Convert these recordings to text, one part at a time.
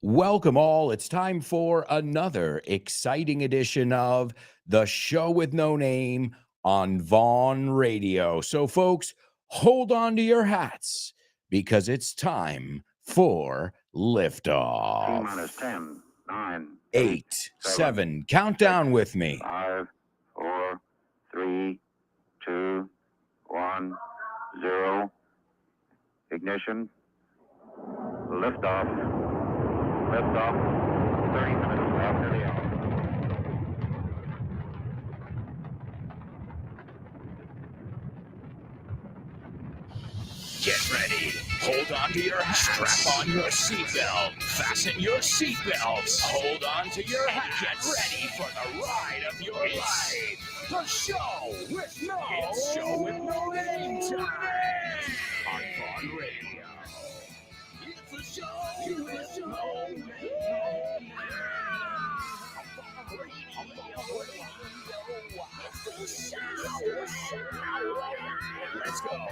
Welcome all. It's time for another exciting edition of The Show with No Name on Vaughn Radio. So, folks, hold on to your hats because it's time for liftoff. T-minus 10, 9, 8, 7, count down with me. 5, 4, 3, 2, 1, 0. Ignition. Liftoff. Liftoff. 30 minutes after the hour. Get ready. Hold on to your hats. Strap on your seatbelt. Fasten your seatbelts. Hold on to your hats. Get ready for the ride of your life. The show with no name time on Vaughn Radio. It's the show with no name. It's the show. Let's go.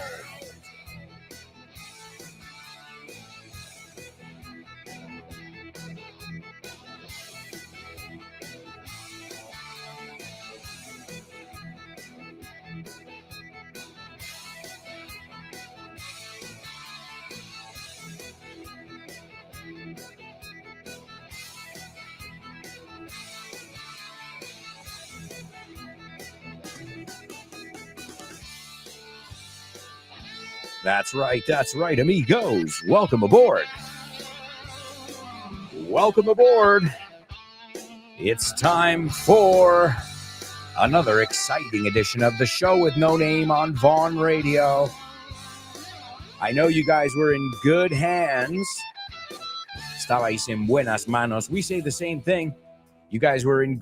That's right, amigos. Welcome aboard. Welcome aboard. It's time for another exciting edition of The Show with No Name on Vaughn Radio. I know you guys were in good hands. Estabais en buenas manos. We say the same thing. You guys were in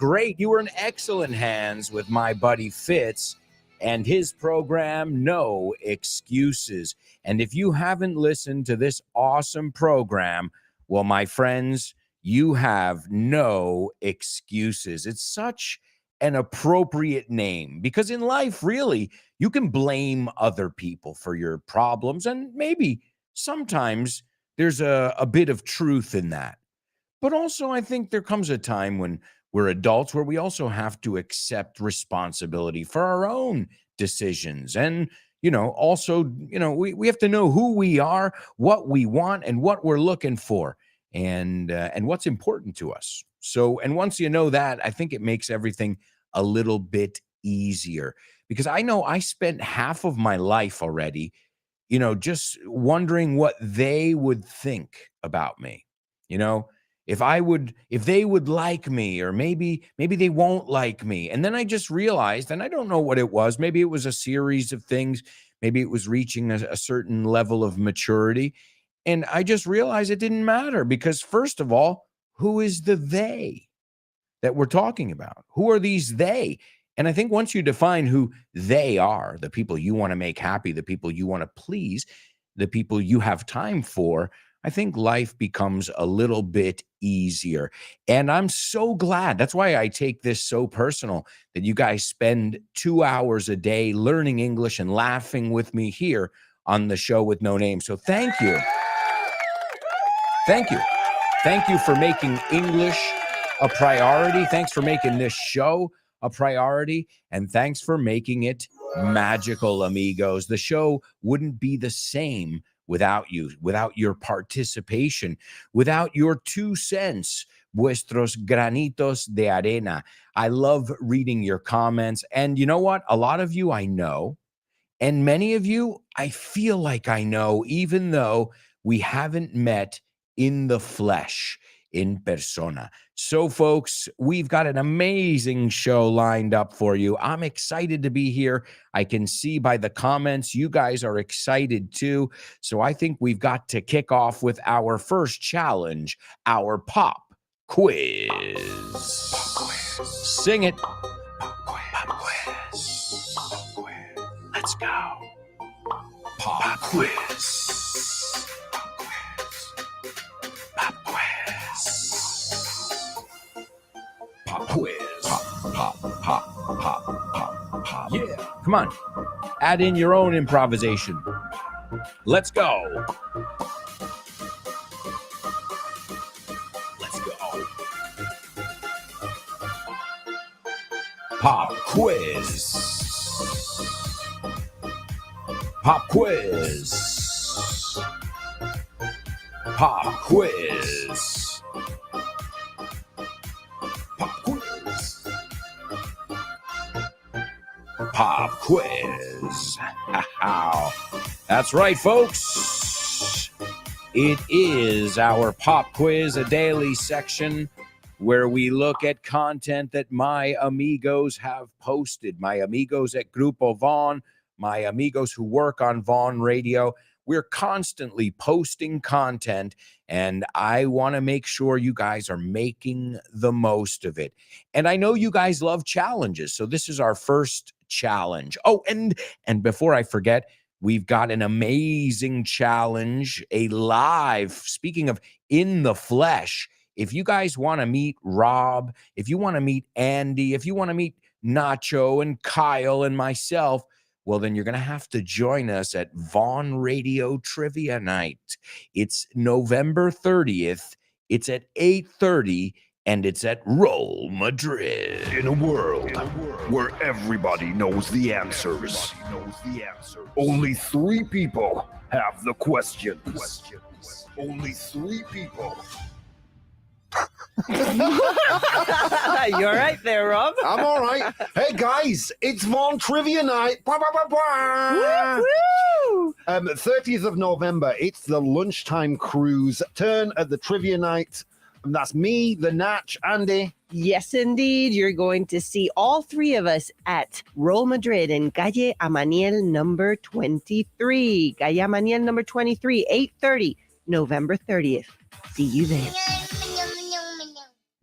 excellent hands with my buddy Fitz and his program, No Excuses. And if you haven't listened to this awesome program, well, my friends, you have no excuses. It's such an appropriate name because in life, really, you can blame other people for your problems. And maybe sometimes there's a bit of truth in that. But also, I think there comes a time when we're adults where we also have to accept responsibility for our own decisions. And, also, we have to know who we are, what we want, and what we're looking for, and what's important to us. So, and once you know that, I think it makes everything a little bit easier because I know I spent half of my life already, just wondering what they would think about me, if they would like me, or maybe they won't like me. And then I just realized, and I don't know what it was. Maybe it was a series of things. Maybe it was reaching a certain level of maturity. And I just realized it didn't matter because, first of all, who is the they that we're talking about? Who are these they? And I think once you define who they are, the people you want to make happy, the people you want to please, the people you have time for, I think life becomes a little bit easier. And I'm so glad. That's why I take this so personal that you guys spend 2 hours a day learning English and laughing with me here on The Show with No Name. So thank you. Thank you. Thank you for making English a priority. Thanks for making this show a priority. And thanks for making it magical, amigos. The show wouldn't be the same without you, without your participation, without your 2 cents, vuestros granitos de arena. I love reading your comments. And you know what? A lot of you I know, and many of you I feel like I know, even though we haven't met in the flesh, in persona. So, folks, we've got an amazing show lined up for you. I'm excited to be here. I can see by the comments you guys are excited too. So I think we've got to kick off with our first challenge, our pop quiz. Pop quiz. Sing it. Pop quiz. Pop quiz. Let's go. Pop quiz. Quiz. Pop. Yeah. Come on. Add in your own improvisation. Let's go. Pop quiz. Pop quiz. Pop quiz. Pop quiz. Pop quiz. That's right, folks. It is our Pop Quiz, a daily section where we look at content that my amigos have posted. My amigos at Grupo Vaughn, my amigos who work on Vaughn Radio. We're constantly posting content, and I want to make sure you guys are making the most of it. And I know you guys love challenges, so this is our first challenge. Oh, and before I forget, we've got an amazing challenge, a live, speaking of in the flesh. If you guys want to meet Rob, if you want to meet Andy, if you want to meet Nacho and Kyle and myself, well, then you're going to have to join us at Vaughn Radio Trivia Night. It's November 30th. It's at 8:30, and it's at Roll Madrid. In a world where everybody knows the answers, only 3 people have the questions. Only 3 people. You're right there, Rob. I'm all right. Hey, guys, it's Vaughn Trivia Night. 30th of November, it's the lunchtime cruise. Turn at the Trivia Night. And that's me, the Natch, Andy. Yes, indeed. You're going to see all 3 of us at Roll Madrid in Calle Amaniel number 23. Calle Amaniel number 23, 8:30, November 30th. See you there.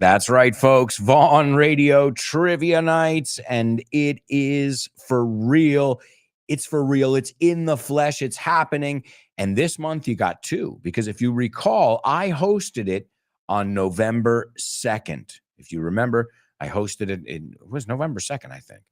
That's right, folks. Vaughn Radio Trivia Nights, and it is for real. It's for real. It's in the flesh. It's happening. And this month you got 2, because if you recall, I hosted it on November 2nd. If you remember, I hosted it it was November 2nd, I think.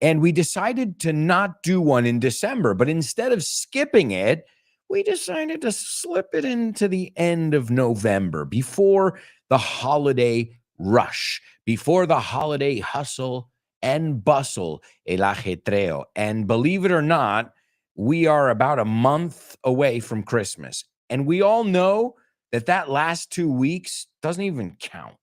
And we decided to not do one in December, but instead of skipping it, we decided to slip it into the end of November before the holiday rush, before the holiday hustle and bustle, el ajetreo. And believe it or not, we are about a month away from Christmas. And we all know that last 2 weeks doesn't even count,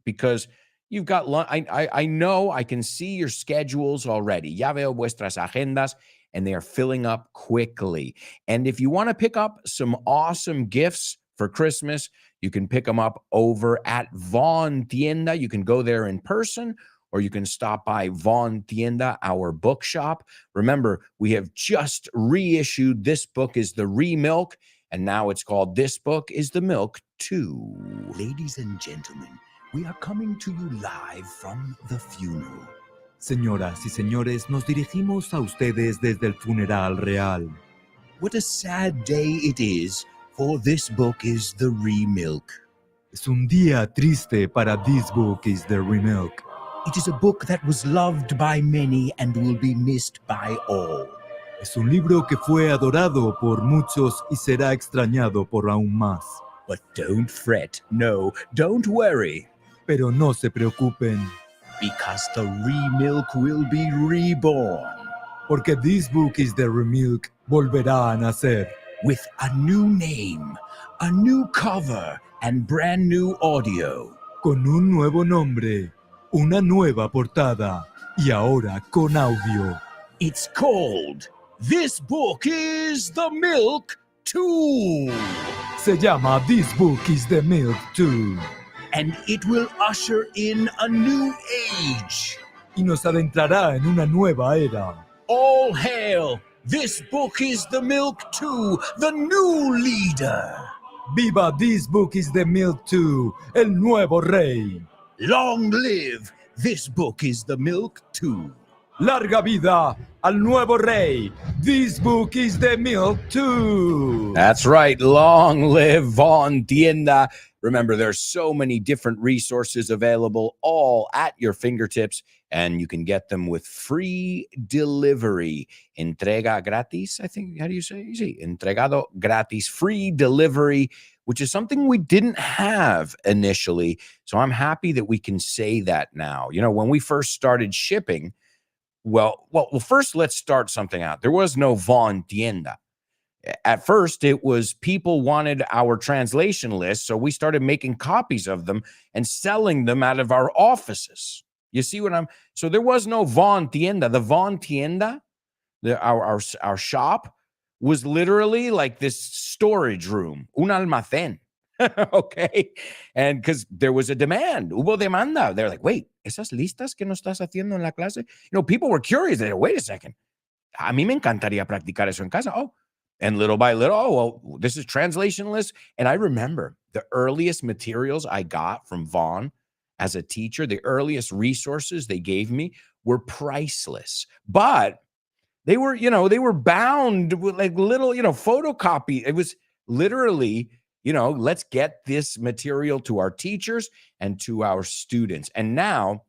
because you've got, I know, I can see your schedules already. Ya veo vuestras agendas, and they are filling up quickly. And if you want to pick up some awesome gifts for Christmas, you can pick them up over at Vaughn Tienda. You can go there in person, or you can stop by Vaughn Tienda, our bookshop. Remember, we have just reissued This Book is the Remilk, and now it's called This Book is the Milk 2. Ladies and gentlemen, we are coming to you live from the funeral. Señoras y señores, nos dirigimos a ustedes desde el funeral real. What a sad day it is, for This Book is the Remilk. Es un día triste para This Book is the Remilk. It is a book that was loved by many and will be missed by all. Es un libro que fue adorado por muchos y será extrañado por aún más. But don't fret, no, don't worry, Pero no se preocupen, because the Remilk will be reborn porque This Book is the Remilk volverá a nacer with a new name, a new cover, and brand new audio. con un nuevo nombre, una nueva portada y ahora con audio. It's called This Book is the Milk 2. Se llama This Book is the Milk 2 And it will usher in a new age. y nos adentrará en una nueva era. All hail! This Book is the Milk 2, the new leader. ¡Viva This Book is the Milk 2, el nuevo rey! Long live! This Book is the Milk 2. ¡Larga vida al nuevo rey! This Book is the Milk 2. That's right. Long live Vaughn Tienda. Remember, there's so many different resources available, all at your fingertips, and you can get them with free delivery. Entrega gratis, I think. How do you say? Sí, entregado gratis. Free delivery which is something we didn't have initially. So I'm happy that we can say that now. You know, when we first started shipping, well, first let's start something out. There was no Von Tienda. At first, it was people wanted our translation list, so we started making copies of them and selling them out of our offices. You see what so there was no Von Tienda. The Von Tienda, our shop, was literally like this storage room, un almacén. Okay. And because there was a demand, hubo demanda. They're like, wait, esas listas que no estás haciendo en la clase? You know, people were curious. They're like, wait a second. A mí me encantaría practicar eso en casa. Oh, and little by little, oh, well, this is translation list. And I remember the earliest materials I got from Vaughn as a teacher, the earliest resources they gave me were priceless. But they were, you know, they were bound with like little, you know, photocopy. It was literally, you know, let's get this material to our teachers and to our students. And now,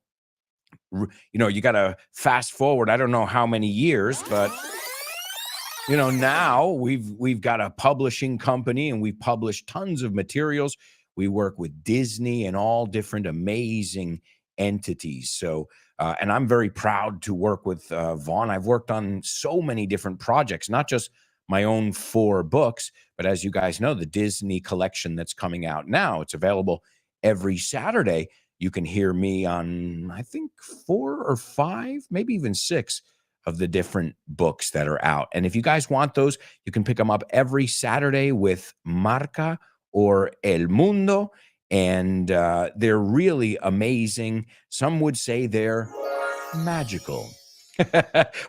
you know, you got to fast forward. I don't know how many years, but you know, now we've got a publishing company and we publish tons of materials. We work with Disney and all different amazing entities. So, and I'm very proud to work with Vaughn. I've worked on so many different projects, not just my own 4 books, but as you guys know, the Disney collection that's coming out now. It's available every Saturday. You can hear me on, I think, 4 or 5, maybe even 6 of the different books that are out. And if you guys want those, you can pick them up every Saturday with Marca or El Mundo. And they're really amazing. Some would say they're magical.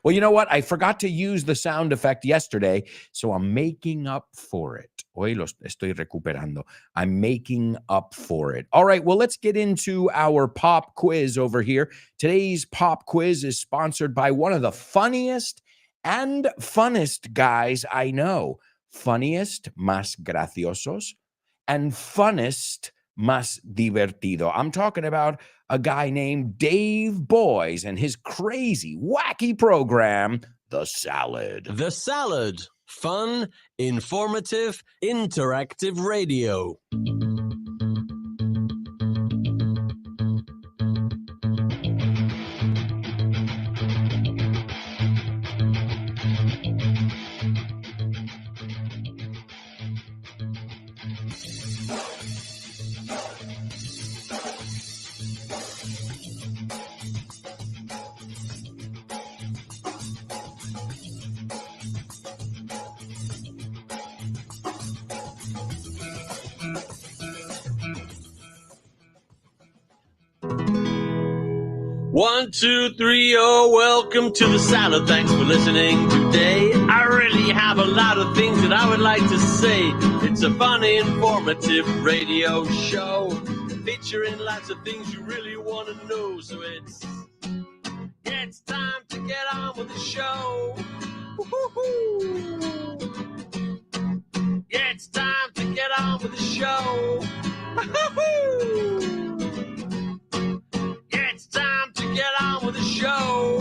Well, you know what? I forgot to use the sound effect yesterday, so I'm making up for it. Hoy los estoy recuperando. I'm making up for it. All right, well, let's get into our pop quiz over here. Today's pop quiz is sponsored by one of the funniest and funnest guys I know. Funniest, más graciosos, and funnest, más divertido. I'm talking about a guy named Dave Boys and his crazy, wacky program, The Salad. The Salad. Fun, informative, interactive radio. One, two, three, oh, welcome to the Salad. Thanks for listening today. I really have a lot of things that I would like to say. It's a funny, informative radio show featuring lots of things you really want to know. So it's time to get on with the show. Woo-hoo-hoo. It's time to get on with the show. Woo-hoo-hoo. It's time to get on with the show.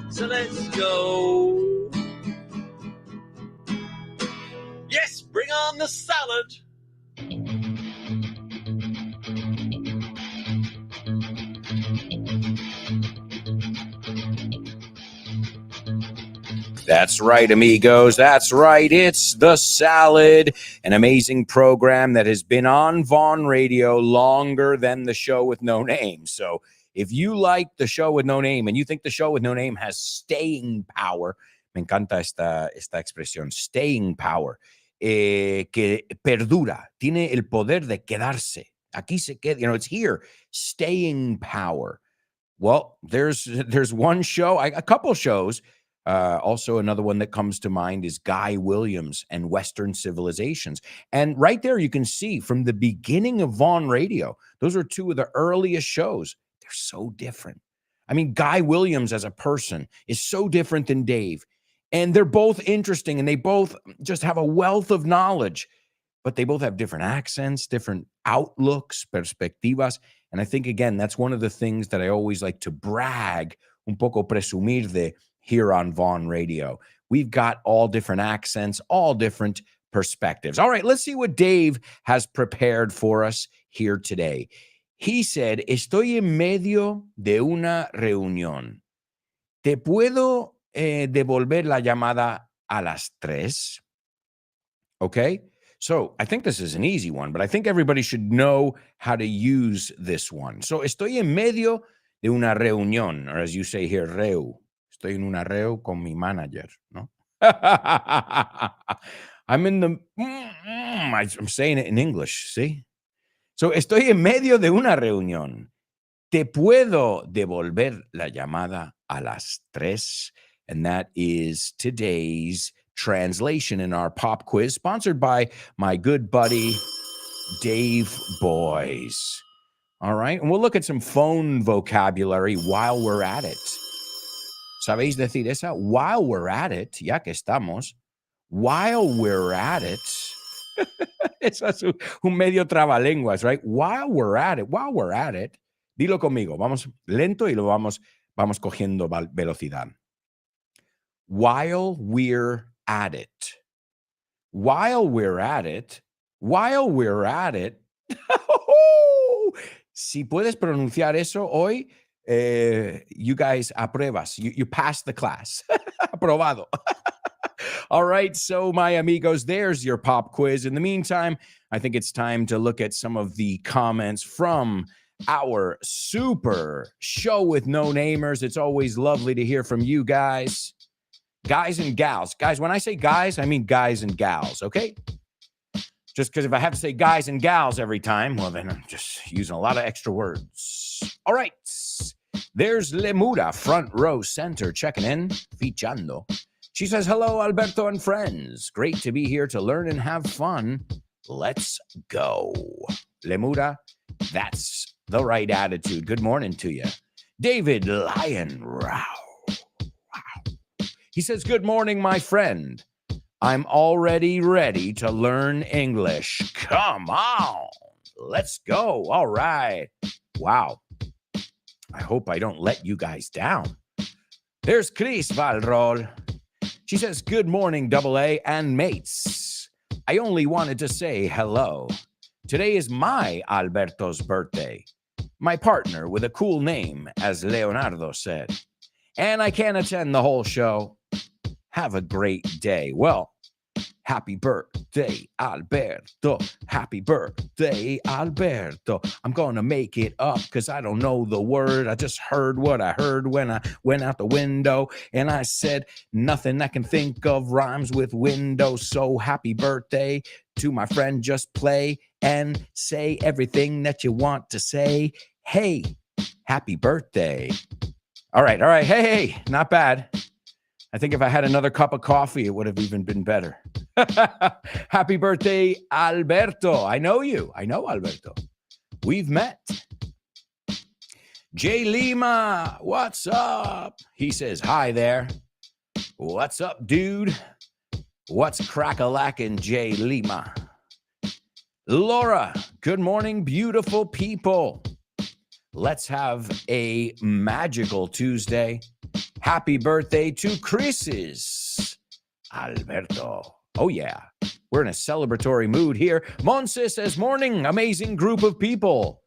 So let's go. Yes, bring on the salad. That's right, amigos. That's right. It's The Salad, an amazing program that has been on Vaughn Radio longer than the show with no name. So if you like the show with no name and you think the show with no name has staying power, me encanta esta expresión, staying power, que perdura, tiene el poder de quedarse. Aquí se queda, you know, it's here, staying power. Well, there's one show, a couple shows. Also, another one that comes to mind is Guy Williams and Western Civilizations. And right there, you can see from the beginning of Vaughn Radio, those are 2 of the earliest shows. They're so different. I mean, Guy Williams as a person is so different than Dave. And they're both interesting and they both just have a wealth of knowledge, but they both have different accents, different outlooks, perspectivas. And I think, again, that's one of the things that I always like to brag, un poco presumir de, here on Vaughn Radio. We've got all different accents, all different perspectives. All right, let's see what Dave has prepared for us here today. He said, estoy en medio de una reunión. ¿Te puedo devolver la llamada a las 3? Okay, so I think this is an easy one, but I think everybody should know how to use this one. So, estoy en medio de una reunión, or as you say here, reu. Estoy en una reu con mi manager, ¿no? I'm in the... I'm saying it in English, see? So, estoy en medio de una reunión. ¿Te puedo devolver la llamada a las 3? And that is today's translation in our pop quiz, sponsored by my good buddy, Dave Boys. All right, and we'll look at some phone vocabulary while we're at it. ¿Sabéis decir esa? While we're at it, ya que estamos. While we're at it. Eso es un medio trabalenguas, right? While we're at it. Dilo conmigo. Vamos lento y lo vamos cogiendo velocidad. While we're at it. While we're at it. While we're at it. Si puedes pronunciar eso hoy, you guys apruebas. You passed the class. Aprobado. All right, so my amigos, there's your pop quiz. In the meantime, I think it's time to look at some of the comments from our super show with no namers. It's always lovely to hear from you guys. Guys and gals. Guys, when I say guys, I mean guys and gals, okay? Just because if I have to say guys and gals every time, well, then I'm just using a lot of extra words. All right. There's Lemura, front row center, checking in, fichando. She says, hello, Alberto and friends. Great to be here to learn and have fun. Let's go. Lemura, that's the right attitude. Good morning to you. David Lyon Rao. He says, good morning, my friend. I'm already ready to learn English. Come on. Let's go. All right. Wow. I hope I don't let you guys down. There's Chris Valrol. She says, good morning, AA and mates. I only wanted to say hello. Today is my Alberto's birthday. My partner with a cool name, as Leonardo said. And I can't attend the whole show. Have a great day. Well, happy birthday, Alberto. Happy birthday, Alberto. I'm going to make it up because I don't know the word. I just heard what I heard when I went out the window. And I said nothing I can think of rhymes with window. So happy birthday to my friend. Just play and say everything that you want to say. Hey, happy birthday. All right. Hey, not bad. I think if I had another cup of coffee, it would have even been better. Happy birthday, Alberto. I know you. I know Alberto. We've met. Jay Lima, what's up? He says, hi there. What's up, dude? What's crack-a-lackin', Jay Lima? Laura, good morning, beautiful people. Let's have a magical Tuesday. Happy birthday to Chris's Alberto. Oh, yeah. We're in a celebratory mood here. Monse says, morning, amazing group of people.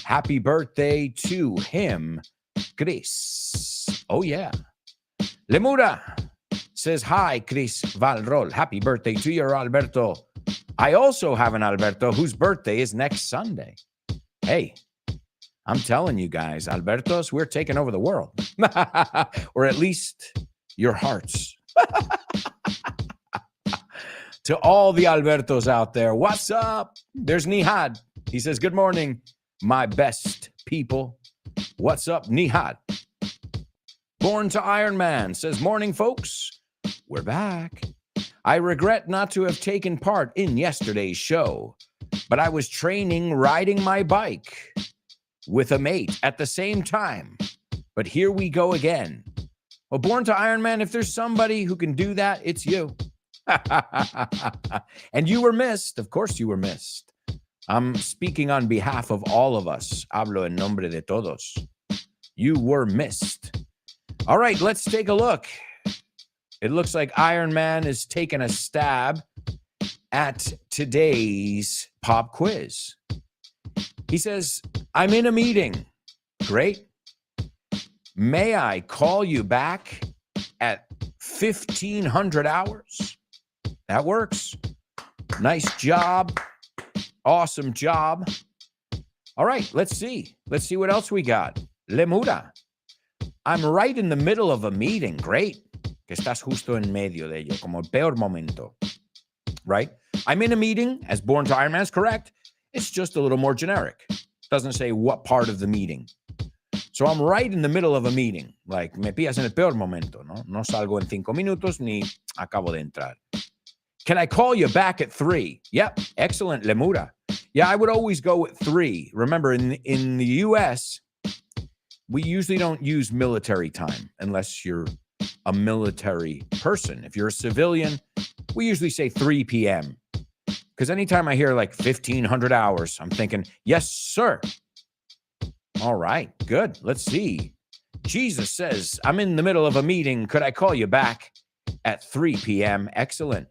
Happy birthday to him, Chris. Oh, yeah. Lemura says, hi, Chris Valrol. Happy birthday to your Alberto. I also have an Alberto whose birthday is next Sunday. Hey. I'm telling you guys, Albertos, we're taking over the world. Or at least your hearts. To all the Albertos out there, what's up? There's Nihad. He says, good morning, my best people. What's up, Nihad? Born to Iron Man says, morning, folks. We're back. I regret not to have taken part in yesterday's show, but I was training riding my bike with a mate at the same time. But here we go again. Well, Born to Iron Man, if there's somebody who can do that, it's you. And you were missed. Of course you were missed. I'm speaking on behalf of all of us. Hablo en nombre de todos. You were missed. All right, let's take a look. It looks like Iron Man is taking a stab at today's pop quiz. He says, I'm in a meeting. Great. May I call you back at 1500 hours? That works. Nice job. Awesome job. All right, let's see. Let's see what else we got. Lemura. I'm right in the middle of a meeting. Great. Que estás justo en medio de ello, como el peor momento. Right? I'm in a meeting, as Born to Iron Man is correct. It's just a little more generic. Doesn't say what part of the meeting. So I'm right in the middle of a meeting. Like, me pillas en el peor momento, ¿no? No salgo en 5 minutos ni acabo de entrar. Can I call you back at 3? Yep. Excellent, Lemura. Yeah, I would always go at 3. Remember, in the U.S., we usually don't use military time unless you're a military person. If you're a civilian, we usually say 3 p.m. Because anytime I hear like 1500 hours, I'm thinking, yes, sir. All right, good. Let's see. Jesus says, I'm in the middle of a meeting. Could I call you back at 3 p.m.? Excellent.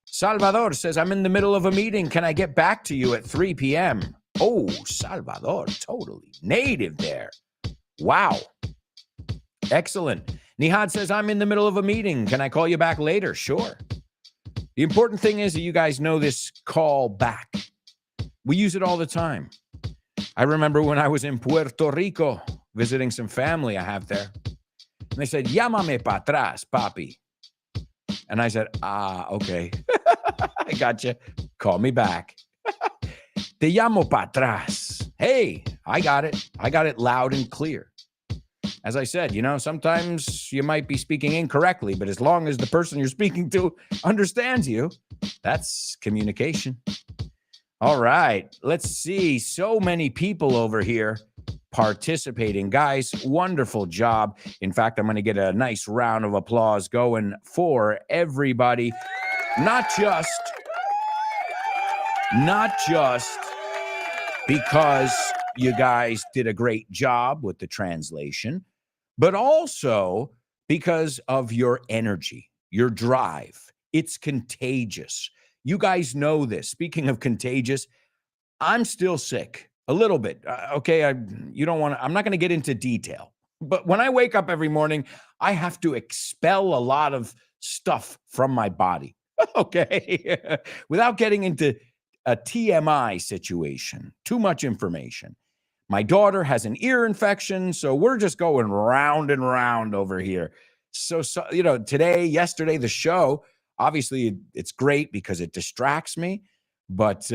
Salvador says, I'm in the middle of a meeting. Can I get back to you at 3 p.m.? Oh, Salvador, totally native there. Wow. Excellent. Nihad says, I'm in the middle of a meeting. Can I call you back later? Sure. The important thing is that you guys know this call back. We use it all the time. I remember when I was in Puerto Rico visiting some family I have there. And they said, llámame pa' atrás, papi. And I said, okay. I got you. Call me back. Te llamo pa' atrás. Hey, I got it. I got it loud and clear. As I said, sometimes you might be speaking incorrectly, but as long as the person you're speaking to understands you, that's communication. All right, let's see. So many people over here participating. Guys, wonderful job. In fact, I'm going to get a nice round of applause going for everybody. Not just because you guys did a great job with the translation, but also because of your energy, your drive. It's contagious. You guys know this. Speaking of contagious, I'm still sick a little bit. Okay, I'm not going to get into detail, but when I wake up every morning, I have to expel a lot of stuff from my body. Okay, without getting into a TMI situation, too much information. My daughter has an ear infection, so we're just going round and round over here. So today, yesterday, the show, obviously it's great because it distracts me, but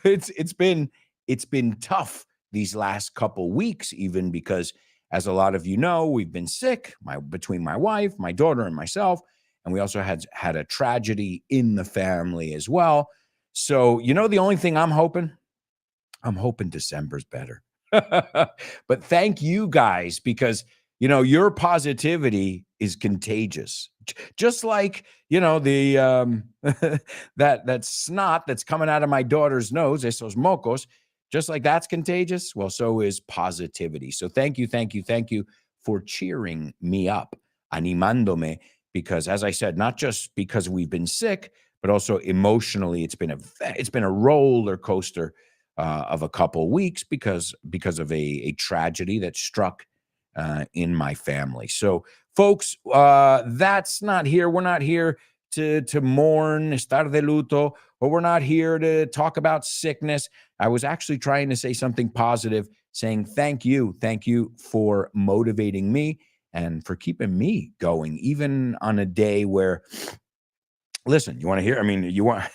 it's been tough these last couple weeks, even because, as a lot of you know, we've been sick between my wife, my daughter, and myself, and we also had a tragedy in the family as well. So, the only thing I'm hoping December's better. But thank you guys, because, your positivity is contagious. Just like, the that snot that's coming out of my daughter's nose, esos mocos, just like that's contagious. Well, so is positivity. So thank you for cheering me up, animándome, because, as I said, not just because we've been sick, but also emotionally, it's been a roller coaster of a couple weeks because of a tragedy that struck in my family. So, folks, that's not here. We're not here to mourn, estar de luto, or we're not here to talk about sickness. I was actually trying to say something positive, saying thank you for motivating me and for keeping me going, even on a day where, listen, you want to hear? I mean, what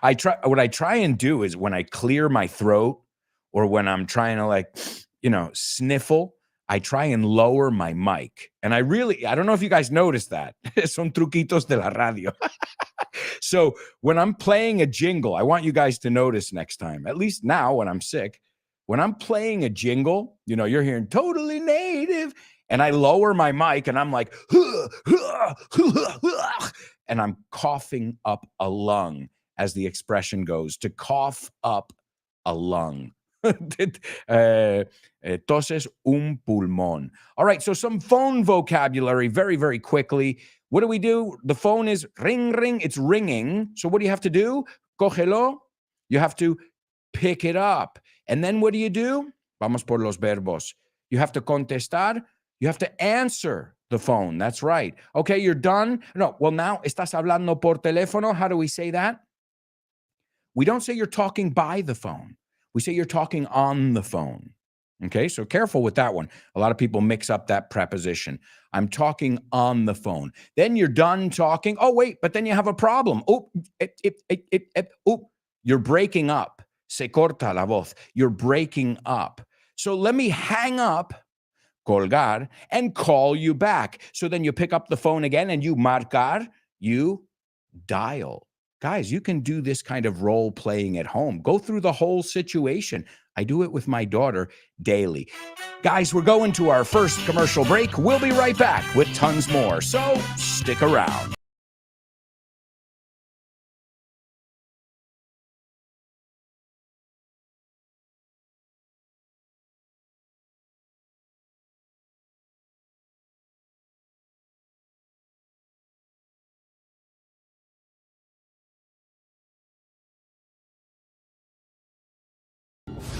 I try and do is when I clear my throat or when I'm trying to sniffle, I try and lower my mic. And I don't know if you guys noticed that. Son truquitos de la radio. So when I'm playing a jingle, I want you guys to notice next time, at least now when I'm sick, when I'm playing a jingle, you're hearing totally native, and I lower my mic and I'm like, and I'm coughing up a lung, as the expression goes, to cough up a lung. Toses un pulmón. All right, so some phone vocabulary very, very quickly. What do we do? The phone is ring, ring. It's ringing. So what do you have to do? Cógelo. You have to pick it up. And then what do? Vamos por los verbos. You have to contestar. You have to answer the phone. That's right. Okay, you're done. No, well, now estás hablando por teléfono. How do we say that? We don't say you're talking by the phone. We say you're talking on the phone. Okay, so careful with that one. A lot of people mix up that preposition. I'm talking on the phone. Then you're done talking. Oh, wait, but then you have a problem. Oh, you're breaking up. Se corta la voz. You're breaking up. So let me hang up, colgar, and call you back. So then you pick up the phone again and you marcar, you dial. Guys, you can do this kind of role playing at home. Go through the whole situation. I do it with my daughter daily. Guys, we're going to our first commercial break. We'll be right back with tons more, so stick around.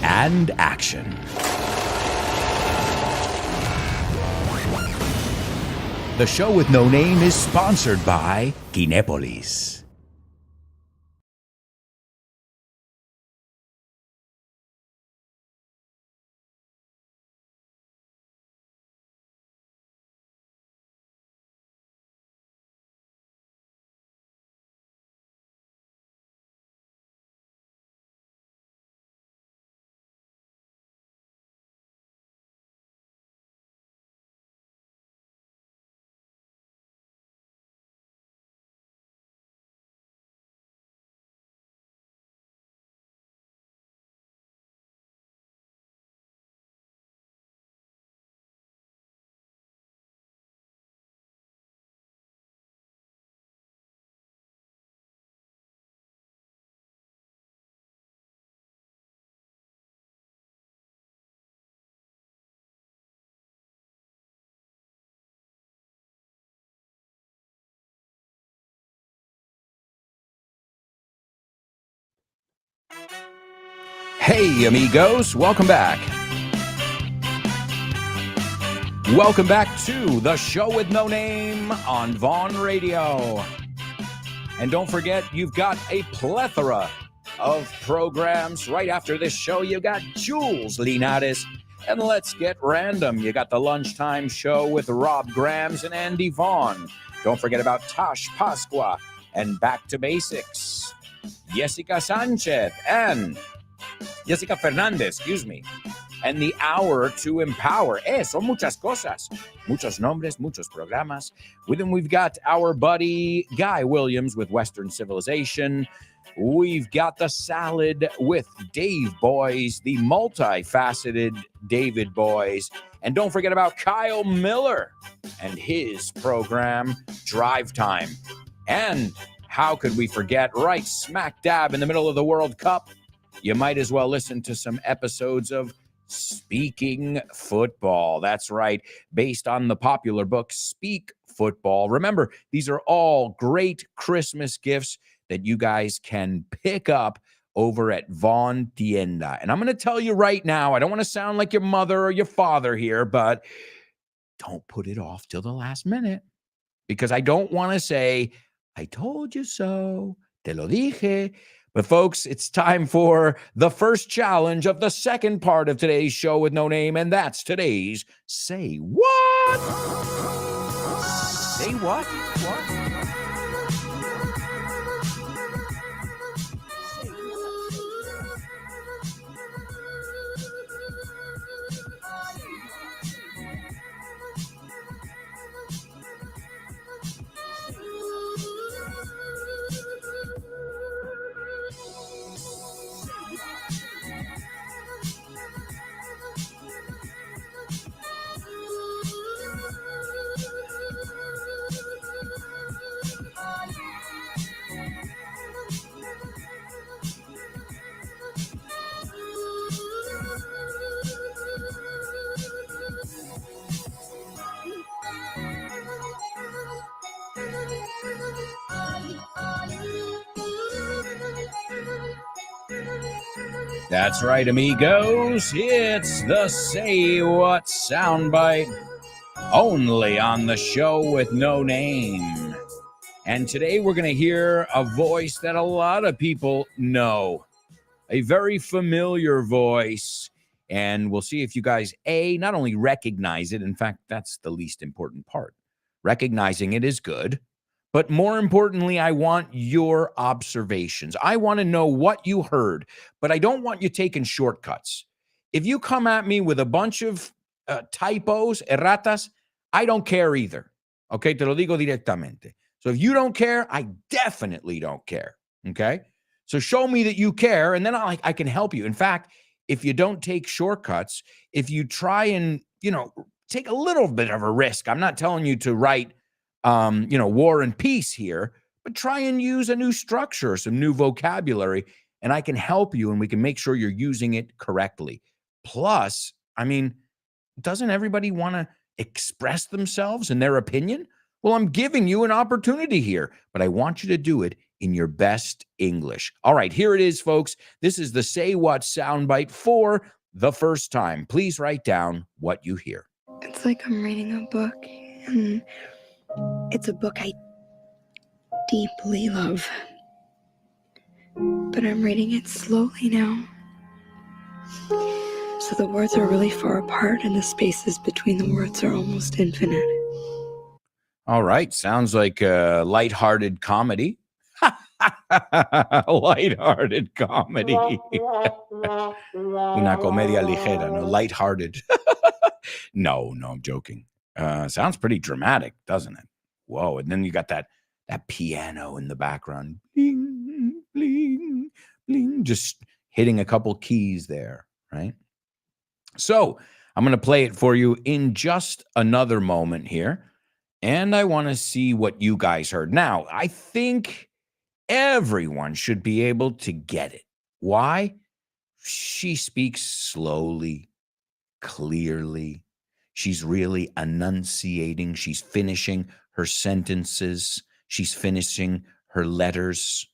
And action. The show with no name is sponsored by Kinepolis. Hey, amigos, welcome back. Welcome back to the show with no name on Vaughn Radio. And don't forget, you've got a plethora of programs. Right after this show, you got Jules Linares and Let's Get Random. You got the Lunchtime Show with Rob Grams and Andy Vaughn. Don't forget about Tosh Pasqua and Back to Basics. Jessica Sanchez and Jessica Fernandez, and the Hour to Empower. Son muchas cosas, muchos nombres, muchos programas. With them, we've got our buddy Guy Williams with Western Civilization. We've got the Salad with Dave Boys, the multifaceted David Boys. And don't forget about Kyle Miller and his program, Drive Time. And how could we forget, right smack dab in the middle of the World Cup, you might as well listen to some episodes of Speaking Football. That's right, based on the popular book Speak Football. Remember, these are all great Christmas gifts that you guys can pick up over at Vaughn Tienda. And I'm going to tell you right now, I don't want to sound like your mother or your father here, but don't put it off till the last minute, because I don't want to say, I told you so, te lo dije. But folks, it's time for the first challenge of the second part of today's show with no name, and that's today's Say What? Say what? That's right, amigos. It's the Say What soundbite, only on the show with no name. And today we're going to hear a voice that a lot of people know, a very familiar voice. And we'll see if you guys, not only recognize it, in fact, that's the least important part. Recognizing it is good. But more importantly, I want your observations. I want to know what you heard, but I don't want you taking shortcuts. If you come at me with a bunch of typos, erratas, I don't care either. Okay, te lo digo directamente. So if you don't care, I definitely don't care. Okay, so show me that you care, and then I can help you. In fact, if you don't take shortcuts, if you try and take a little bit of a risk, I'm not telling you to write war and peace here, but try and use a new structure, some new vocabulary, and I can help you and we can make sure you're using it correctly. Plus, doesn't everybody want to express themselves and their opinion? Well, I'm giving you an opportunity here, but I want you to do it in your best English. All right, here it is, folks. This is the Say What soundbite for the first time. Please write down what you hear. It's like I'm reading a book, and it's a book I deeply love. But I'm reading it slowly now. So the words are really far apart, and the spaces between the words are almost infinite. All right, sounds like a lighthearted comedy. Lighthearted comedy. Una comedia ligera, no, lighthearted. No, I'm joking. Sounds pretty dramatic, doesn't it? Whoa, and then you got that piano in the background. Bling, bling, bling, just hitting a couple keys there, right? So I'm going to play it for you in just another moment here. And I want to see what you guys heard. Now, I think everyone should be able to get it. Why? She speaks slowly, clearly. She's really enunciating. She's finishing her sentences. She's finishing her letters.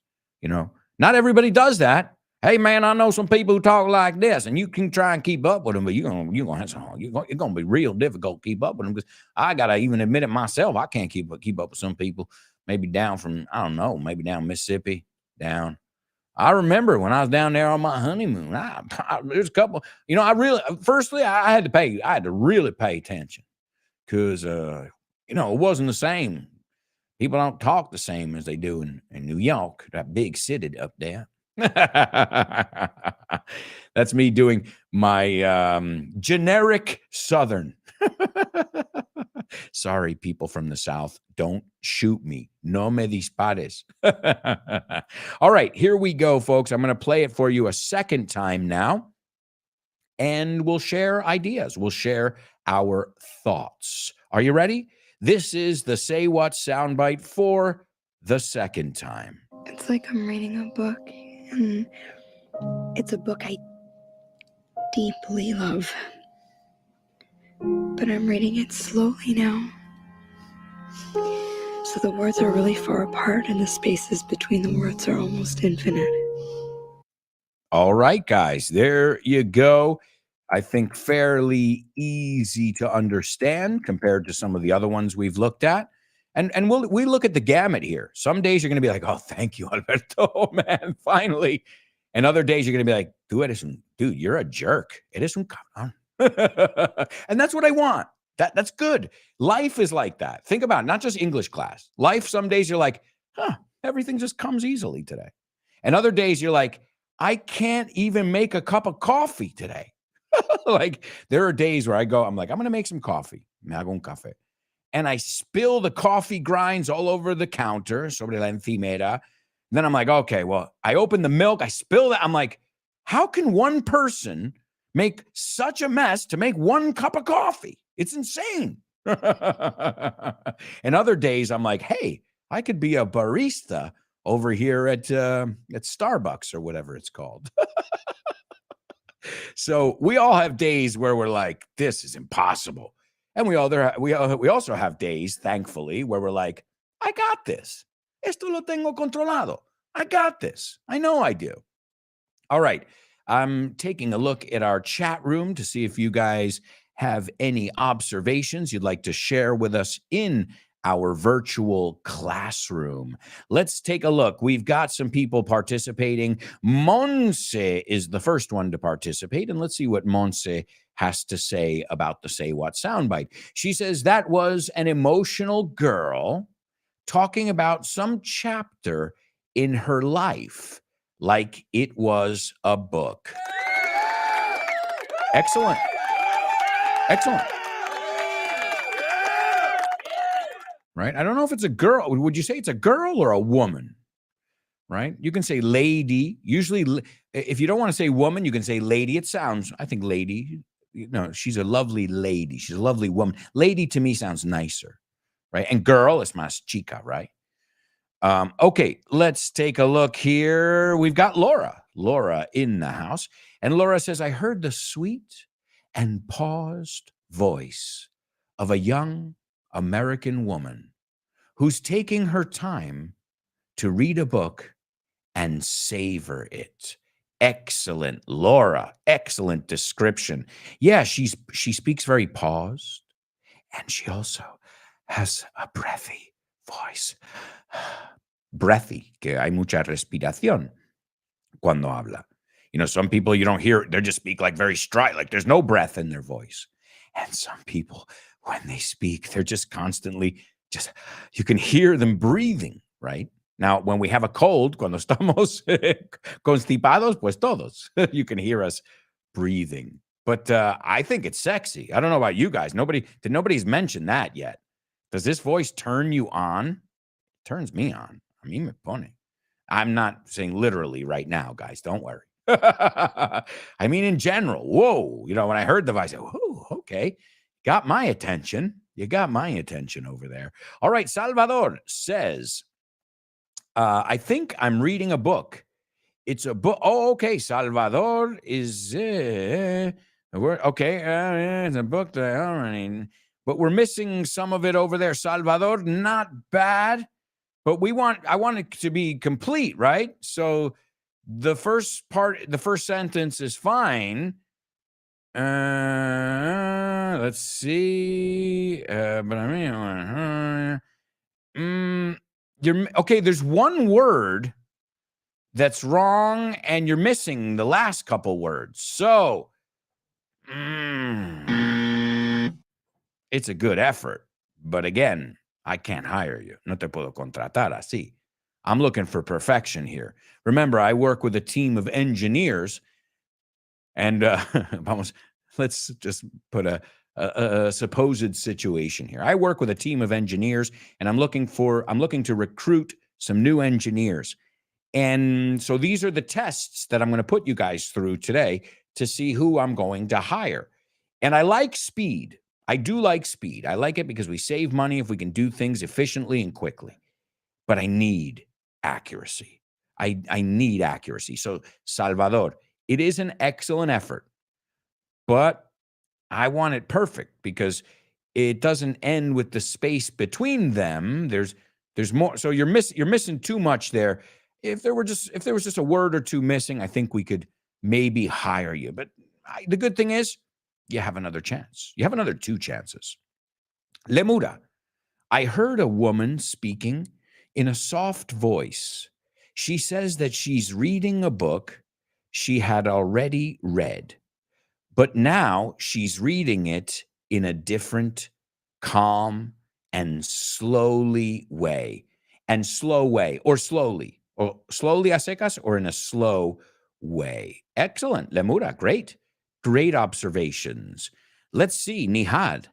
Not everybody does that. Hey, man, I know some people who talk like this, and you can try and keep up with them, but you're gonna have some. It's gonna be real difficult to keep up with them because I gotta even admit it myself. I can't keep up with some people. Maybe down from maybe down Mississippi, down. I remember when I was down there on my honeymoon. There's a couple. I had to really pay attention because it wasn't the same. People don't talk the same as they do in New York, that big city up there. That's me doing my generic Southern. Sorry, people from the South. Don't shoot me. No me dispares. All right, here we go, folks. I'm going to play it for you a second time now. And we'll share ideas. We'll share our thoughts. Are you ready? This is the Say What soundbite for the second time. It's like I'm reading a book, and it's a book I deeply love. But I'm reading it slowly now. So the words are really far apart, and the spaces between the words are almost infinite. All right, guys, there you go. I think fairly easy to understand compared to some of the other ones we've looked at. And we look at the gamut here. Some days you're going to be like, oh, thank you, Alberto, man, finally. And other days you're going to be like, dude, you're a jerk. Eres un cabrón. And that's what I want. That's good. Life is like that. Think about it, not just English class. Life, some days you're like, everything just comes easily today. And other days you're like, I can't even make a cup of coffee today. Like there are days where I'm like, I'm going to make some coffee. Me hago un café. And I spill the coffee grinds all over the counter, sobre la encimera. And then I'm like, okay, well, I open the milk, I spill that. I'm like, how can one person make such a mess to make one cup of coffee? It's insane. And other days I'm like, hey, I could be a barista over here at Starbucks or whatever it's called. So we all have days where we're like, this is impossible. And we also have days, thankfully, where we're like, I got this. Esto lo tengo controlado. I got this. I know I do. All right. I'm taking a look at our chat room to see if you guys have any observations you'd like to share with us in our virtual classroom. Let's take a look. We've got some people participating. Monse is the first one to participate, and let's see what Monse has to say about the Say What soundbite. She says that was an emotional girl talking about some chapter in her life like it was a book. Excellent. Excellent. Right? I don't know if it's a girl. Would you say it's a girl or a woman? Right? You can say lady. Usually, if you don't want to say woman, you can say lady. It sounds, I think lady, she's a lovely lady. She's a lovely woman. Lady to me sounds nicer, right? And girl is más chica, right? Okay, let's take a look here. We've got Laura in the house. And Laura says, I heard the sweet and paused voice of a young American woman who's taking her time to read a book and savor it. Excellent, Laura. Excellent description. Yeah, she speaks very paused, and she also has a breathy voice. Breathy, que hay mucha respiración cuando habla. Some people you don't hear, they just speak like very straight, like there's no breath in their voice. And some people, when they speak, they're just constantly, you can hear them breathing, right? Now, when we have a cold, cuando estamos constipados, pues todos, you can hear us breathing. But I think it's sexy. I don't know about you guys. Nobody's mentioned that yet. Does this voice turn you on? It turns me on. A mí me pone. I'm not saying literally right now, guys. Don't worry. I mean, in general. Whoa. When I heard the voice, I said, whoa, okay. Got my attention. You got my attention over there. All right. Salvador says, I think I'm reading a book. It's a book. Oh, okay. Salvador is a word. Okay. It's a book that I already, but we're missing some of it over there. Salvador, not bad. But I want it to be complete, right? So the first sentence is fine. Let's see. But I mean, you're okay. There's one word that's wrong, and you're missing the last couple words. So it's a good effort, but again, I can't hire you. No te puedo contratar así. I'm looking for perfection here. Remember, I work with a team of engineers, and let's just put a supposed situation here. I work with a team of engineers, and I'm looking to recruit some new engineers. And so these are the tests that I'm going to put you guys through today to see who I'm going to hire. And I like speed. I do like speed. I like it because we save money if we can do things efficiently and quickly. But I need accuracy. I need accuracy. So, Salvador, it is an excellent effort, but I want it perfect because it doesn't end with the space between them. There's more. So you're missing too much there. If there was just a word or two missing, I think we could maybe hire you. But the good thing is, you have another chance. You have another 2 chances. Lemura, I heard a woman speaking in a soft voice. She says that she's reading a book she had already read, but now she's reading it in a different, calm, and slowly way. And slow way, or slowly a secas, or in a slow way. Excellent, Lemura, great. Great observations. Let's see, Nihad.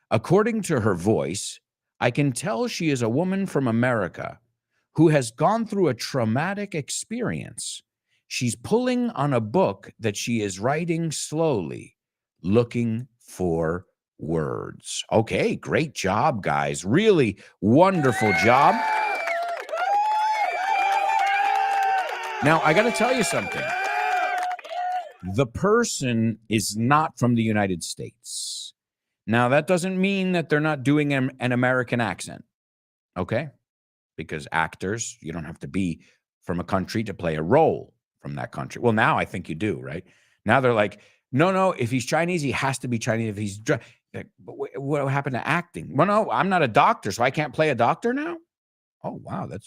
According to her voice, I can tell she is a woman from America who has gone through a traumatic experience. She's pulling on a book that she is writing slowly, looking for words. Okay, great job, guys. Really wonderful job. Now, I got to tell you something. The person is not from the United States. Now, that doesn't mean that they're not doing an American accent, okay? Because actors, you don't have to be from a country to play a role. from that country. Well, now I think you do, right? Now they're like, no, if he's Chinese, he has to be Chinese. If he's like, but what happened to acting? Well, no, I'm not a doctor, so I can't play a doctor now. Oh, wow, so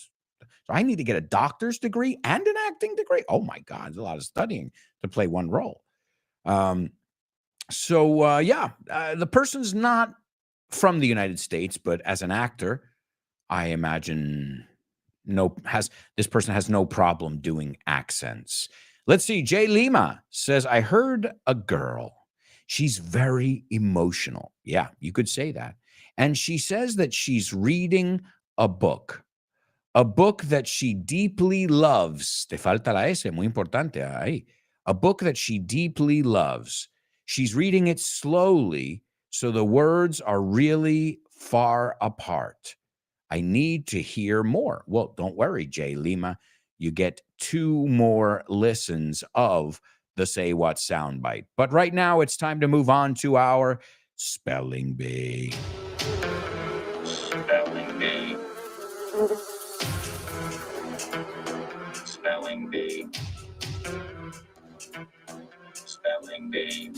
I need to get a doctor's degree and an acting degree. Oh my God, there's a lot of studying to play one role. The person's not from the United States, but as an actor, I imagine this person has no problem doing accents. Let's see. Jay Lima says, I heard a girl. She's very emotional. Yeah, you could say that. And she says that she's reading a book that she deeply loves. Te falta la S, muy importante ahí. A book that she deeply loves. She's reading it slowly, so the words are really far apart. I need to hear more. Well, don't worry, Jay Lima. You get 2 more listens of the Say What soundbite. But right now, it's time to move on to our Spelling Bee. Spelling Bee. Spelling Bee. Spelling Bee.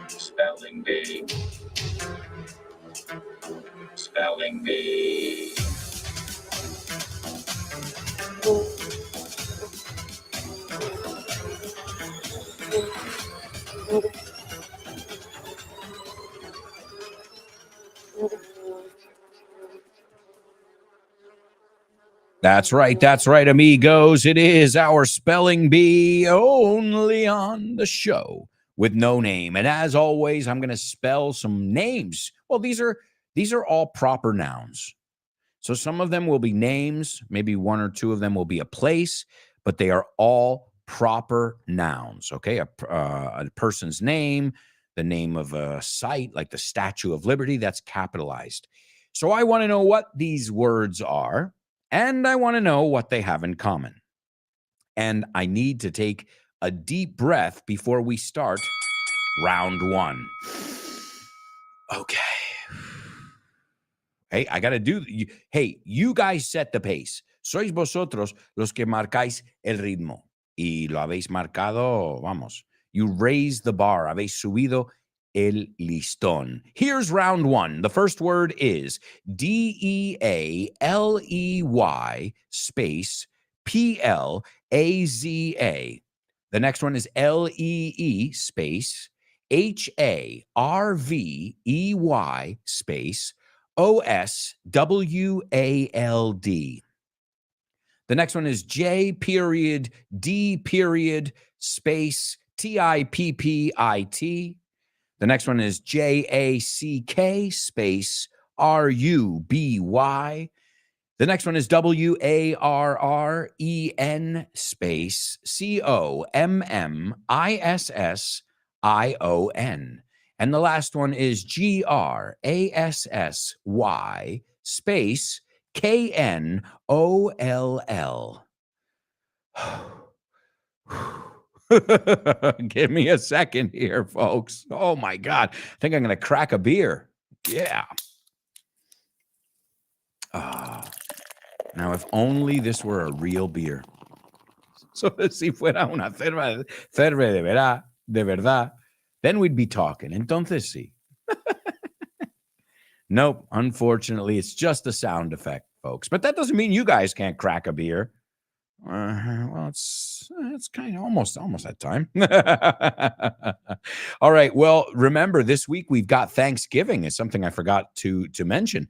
Spelling Bee. Spelling Bee. That's right, amigos. It is our Spelling Bee only on the show with no name. And as always, I'm going to spell some names. Well, these are all proper nouns. So some of them will be names, maybe 1 or 2 of them will be a place, but they are all proper nouns, okay? A person's name, the name of a site, like the Statue of Liberty, that's capitalized. So I want to know what these words are, and I want to know what they have in common. And I need to take a deep breath before we start round 1. Okay. Hey, I got to do. Hey, you guys set the pace. Sois vosotros los que marcáis el ritmo. Y lo habéis marcado, vamos. You raised the bar. Habéis subido el listón. Here's round 1. The first word is DEALEY space PLAZA. The next one is LEE space HARVEY space OSWALD. The next one is JD space TIPPIT. The next one is JACK space RUBY. The next one is WARREN space COMMISSION. And the last one is GRASSY space KNOLL. Give me a second here, folks. Oh my God. I think I'm going to crack a beer. Yeah. Now, if only this were a real beer. So si fuera una cerveza de verdad, then we'd be talking. Entonces sí. Nope. Unfortunately, it's just a sound effect, folks. But that doesn't mean you guys can't crack a beer. Well, it's kind of almost that time. All right. Well, remember, this week we've got Thanksgiving. It's something I forgot to mention.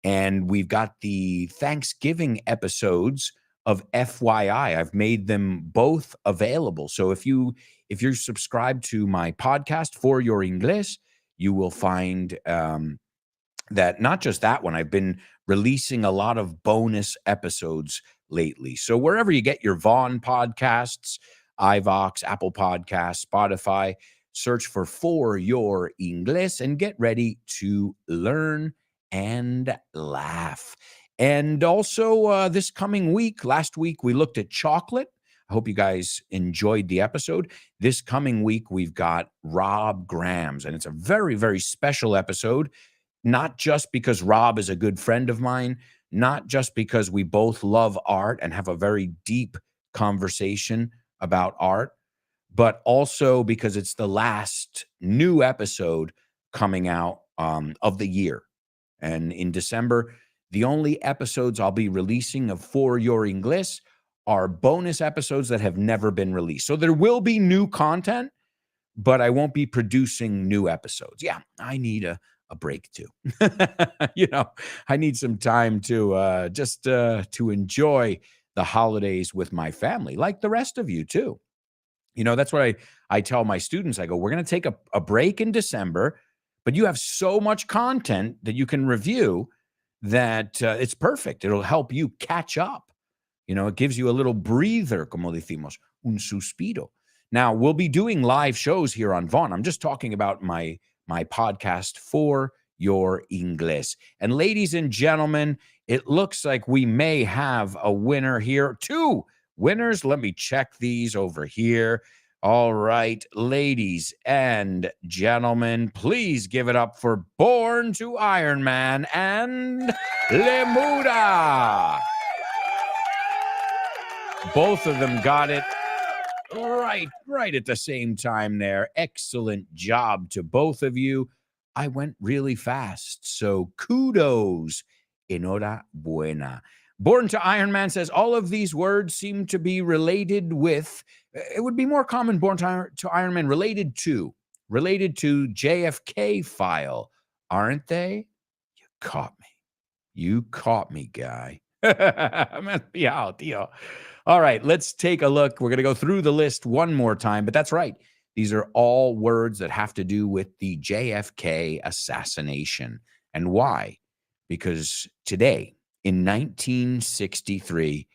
And we've got the Thanksgiving episodes of FYI. I've made them both available. So if you're subscribed to my podcast For Your Inglés, you will find that not just that one, I've been releasing a lot of bonus episodes lately. So wherever you get your Vaughn podcasts, iVox, Apple Podcasts, Spotify, search For Your Inglés and get ready to learn and laugh. And also this coming week, last week we looked at chocolate. I hope you guys enjoyed the episode. This coming week, we've got Rob Grams, and it's a very, very special episode, not just because Rob is a good friend of mine, not just because we both love art and have a very deep conversation about art, but also because it's the last new episode coming out of the year. And in December, the only episodes I'll be releasing of For Your English are bonus episodes that have never been released. So there will be new content, but I won't be producing new episodes. Yeah, I need a break too. I need some time to just to enjoy the holidays with my family, like the rest of you too. That's what I tell my students. I go, we're going to take a break in December, but you have so much content that you can review that it's perfect. It'll help you catch up. It gives you a little breather, como decimos, un suspiro. Now, we'll be doing live shows here on Vaughn. I'm just talking about my podcast, For Your English. And ladies and gentlemen, it looks like we may have a winner here. 2 winners. Let me check these over here. All right, ladies and gentlemen, please give it up for Born to Iron Man and Lemuda. Both of them got it right at the same time there. Excellent job to both of you. I went really fast, so kudos. Enhorabuena. Born to Iron Man says, all of these words seem to be related with, it would be more common, Born to Iron Man, related to JFK file, aren't they? You caught me, guy. Yeah, tío. All right, let's take a look. We're going to go through the list one more time, but that's right. These are all words that have to do with the JFK assassination. And why? Because today, in 1963,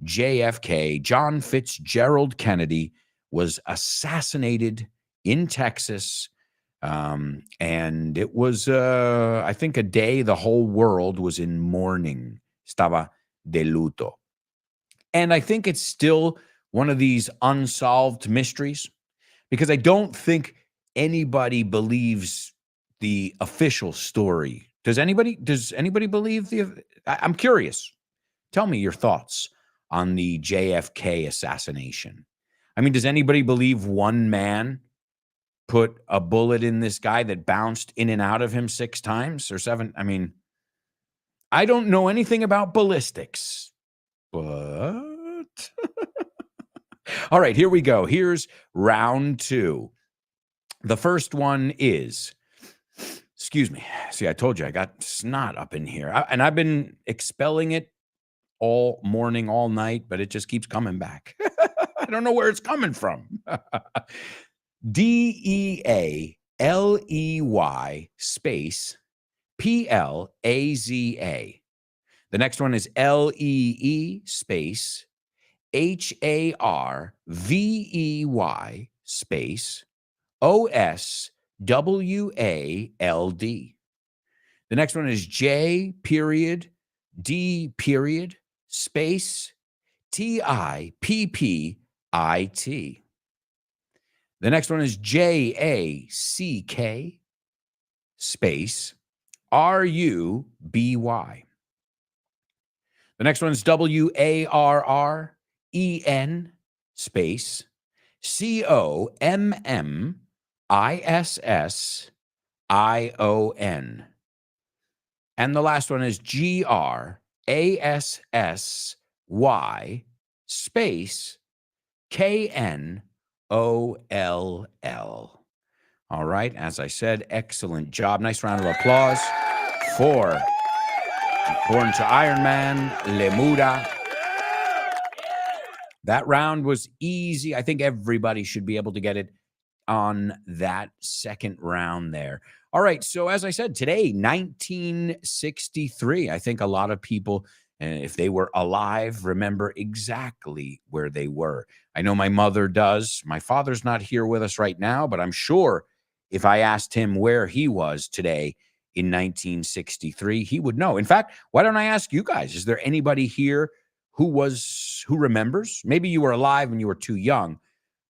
JFK, John Fitzgerald Kennedy, was assassinated in Texas. And it was, I think, a day the whole world was in mourning. Estaba de luto. And I think it's still one of these unsolved mysteries because I don't think anybody believes the official story. Does anybody believe I'm curious. Tell me your thoughts on the JFK assassination. I mean, does anybody believe one man put a bullet in this guy that bounced in and out of him 6 times or 7? I mean, I don't know anything about ballistics, but all right, here we go. Here's round 2. The first one is, excuse me. See, I told you I got snot up in here. And I've been expelling it all morning, all night, but it just keeps coming back. I don't know where it's coming from. DEALEY space PLAZA. The next one is LEE space HARVEY space OSWALD. The next one is J period D period space TIPPIT. The next one is JACK space RUBY. The next one is WARREN space COMMISSION. And the last one is GRASSY space KNOLL. All right, as I said, excellent job. Nice round of applause for Born to Iron Man, Lemuda. That round was easy. I think everybody should be able to get it on that second round there. All right, so as I said, today, 1963, I think a lot of people, if they were alive, remember exactly where they were. I know my mother does. My father's not here with us right now, but I'm sure if I asked him where he was today in 1963, he would know. In fact, why don't I ask you guys, is there anybody here who remembers? Maybe you were alive when you were too young,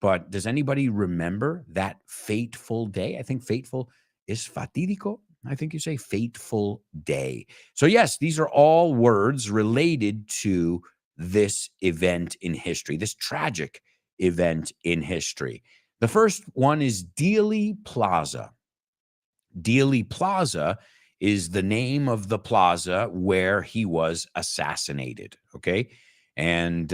but does anybody remember that fateful day? I think fateful is fatídico. I think you say fateful day. So, yes, these are all words related to this event in history, this tragic event in history. The first one is Dealey Plaza. Dealey Plaza is the name of the plaza where he was assassinated. Okay. And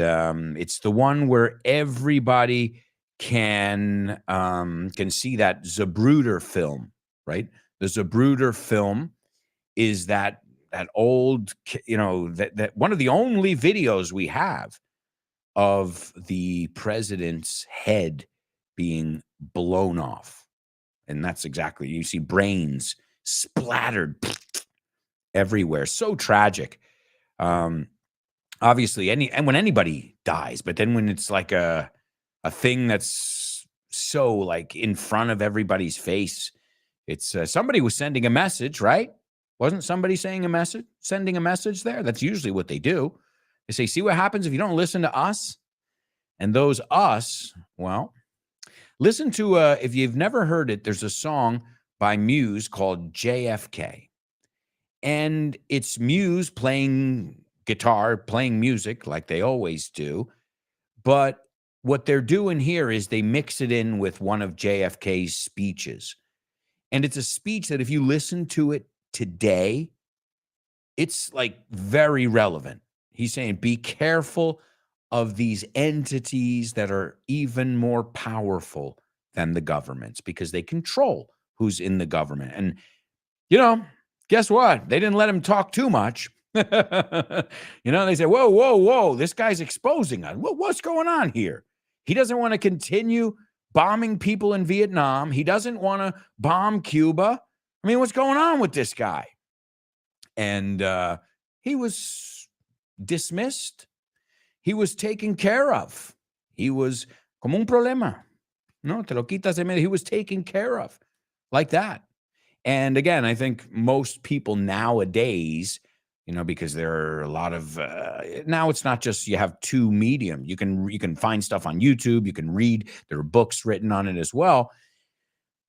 it's the one where everybody can see that Zapruder film, right? The Zapruder film is that old, that one of the only videos we have of the president's head being blown off. And that's exactly, you see brains splattered everywhere. So tragic. Um, Obviously, and when anybody dies, but then when it's like a thing that's so like in front of everybody's face, it's somebody was sending a message, right? Wasn't somebody sending a message there? That's usually what they do. They say, see what happens if you don't listen to us? And those us, well, listen to, if you've never heard it, there's a song by Muse called JFK. And it's Muse playing guitar, playing music like they always do. But what they're doing here is they mix it in with one of JFK's speeches. And it's a speech that if you listen to it today, it's like very relevant. He's saying, be careful of these entities that are even more powerful than the governments because they control who's in the government. And, guess what? They didn't let him talk too much. They say, whoa, whoa, whoa, this guy's exposing us. What's going on here? He doesn't want to continue bombing people in Vietnam. He doesn't want to bomb Cuba. I mean, what's going on with this guy? And he was dismissed. He was taken care of. He was como un problema. No, te lo quitas de medio. He was taken care of like that. And again, I think most people nowadays, because there are a lot of now it's not just you have two medium. You can find stuff on YouTube. You can read. There are books written on it as well.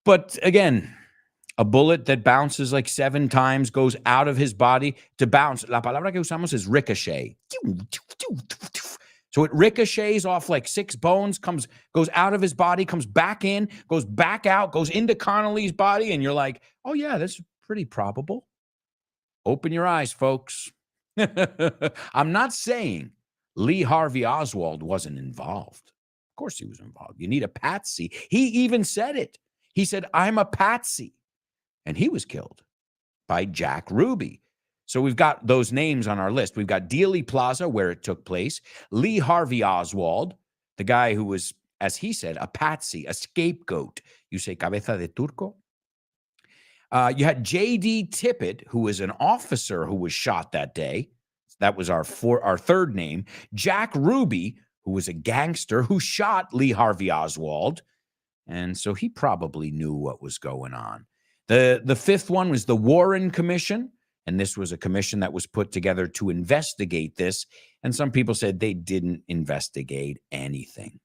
But again, a bullet that bounces like 7 times goes out of his body to bounce. La palabra que usamos is ricochet. So it ricochets off like 6 bones, goes out of his body, comes back in, goes back out, goes into Connolly's body, and you're like, oh yeah, that's pretty probable. Open your eyes, folks. I'm not saying Lee Harvey Oswald wasn't involved. Of course he was involved. You need a patsy. He even said it. He said, I'm a patsy. And he was killed by Jack Ruby. So we've got those names on our list. We've got Dealey Plaza, where it took place. Lee Harvey Oswald, the guy who was, as he said, a patsy, a scapegoat. You say cabeza de turco? You had J.D. Tippit, who was an officer who was shot that day. That was our third name. Jack Ruby, who was a gangster who shot Lee Harvey Oswald. And so he probably knew what was going on. The fifth one was the Warren Commission. And this was a commission that was put together to investigate this. And some people said they didn't investigate anything.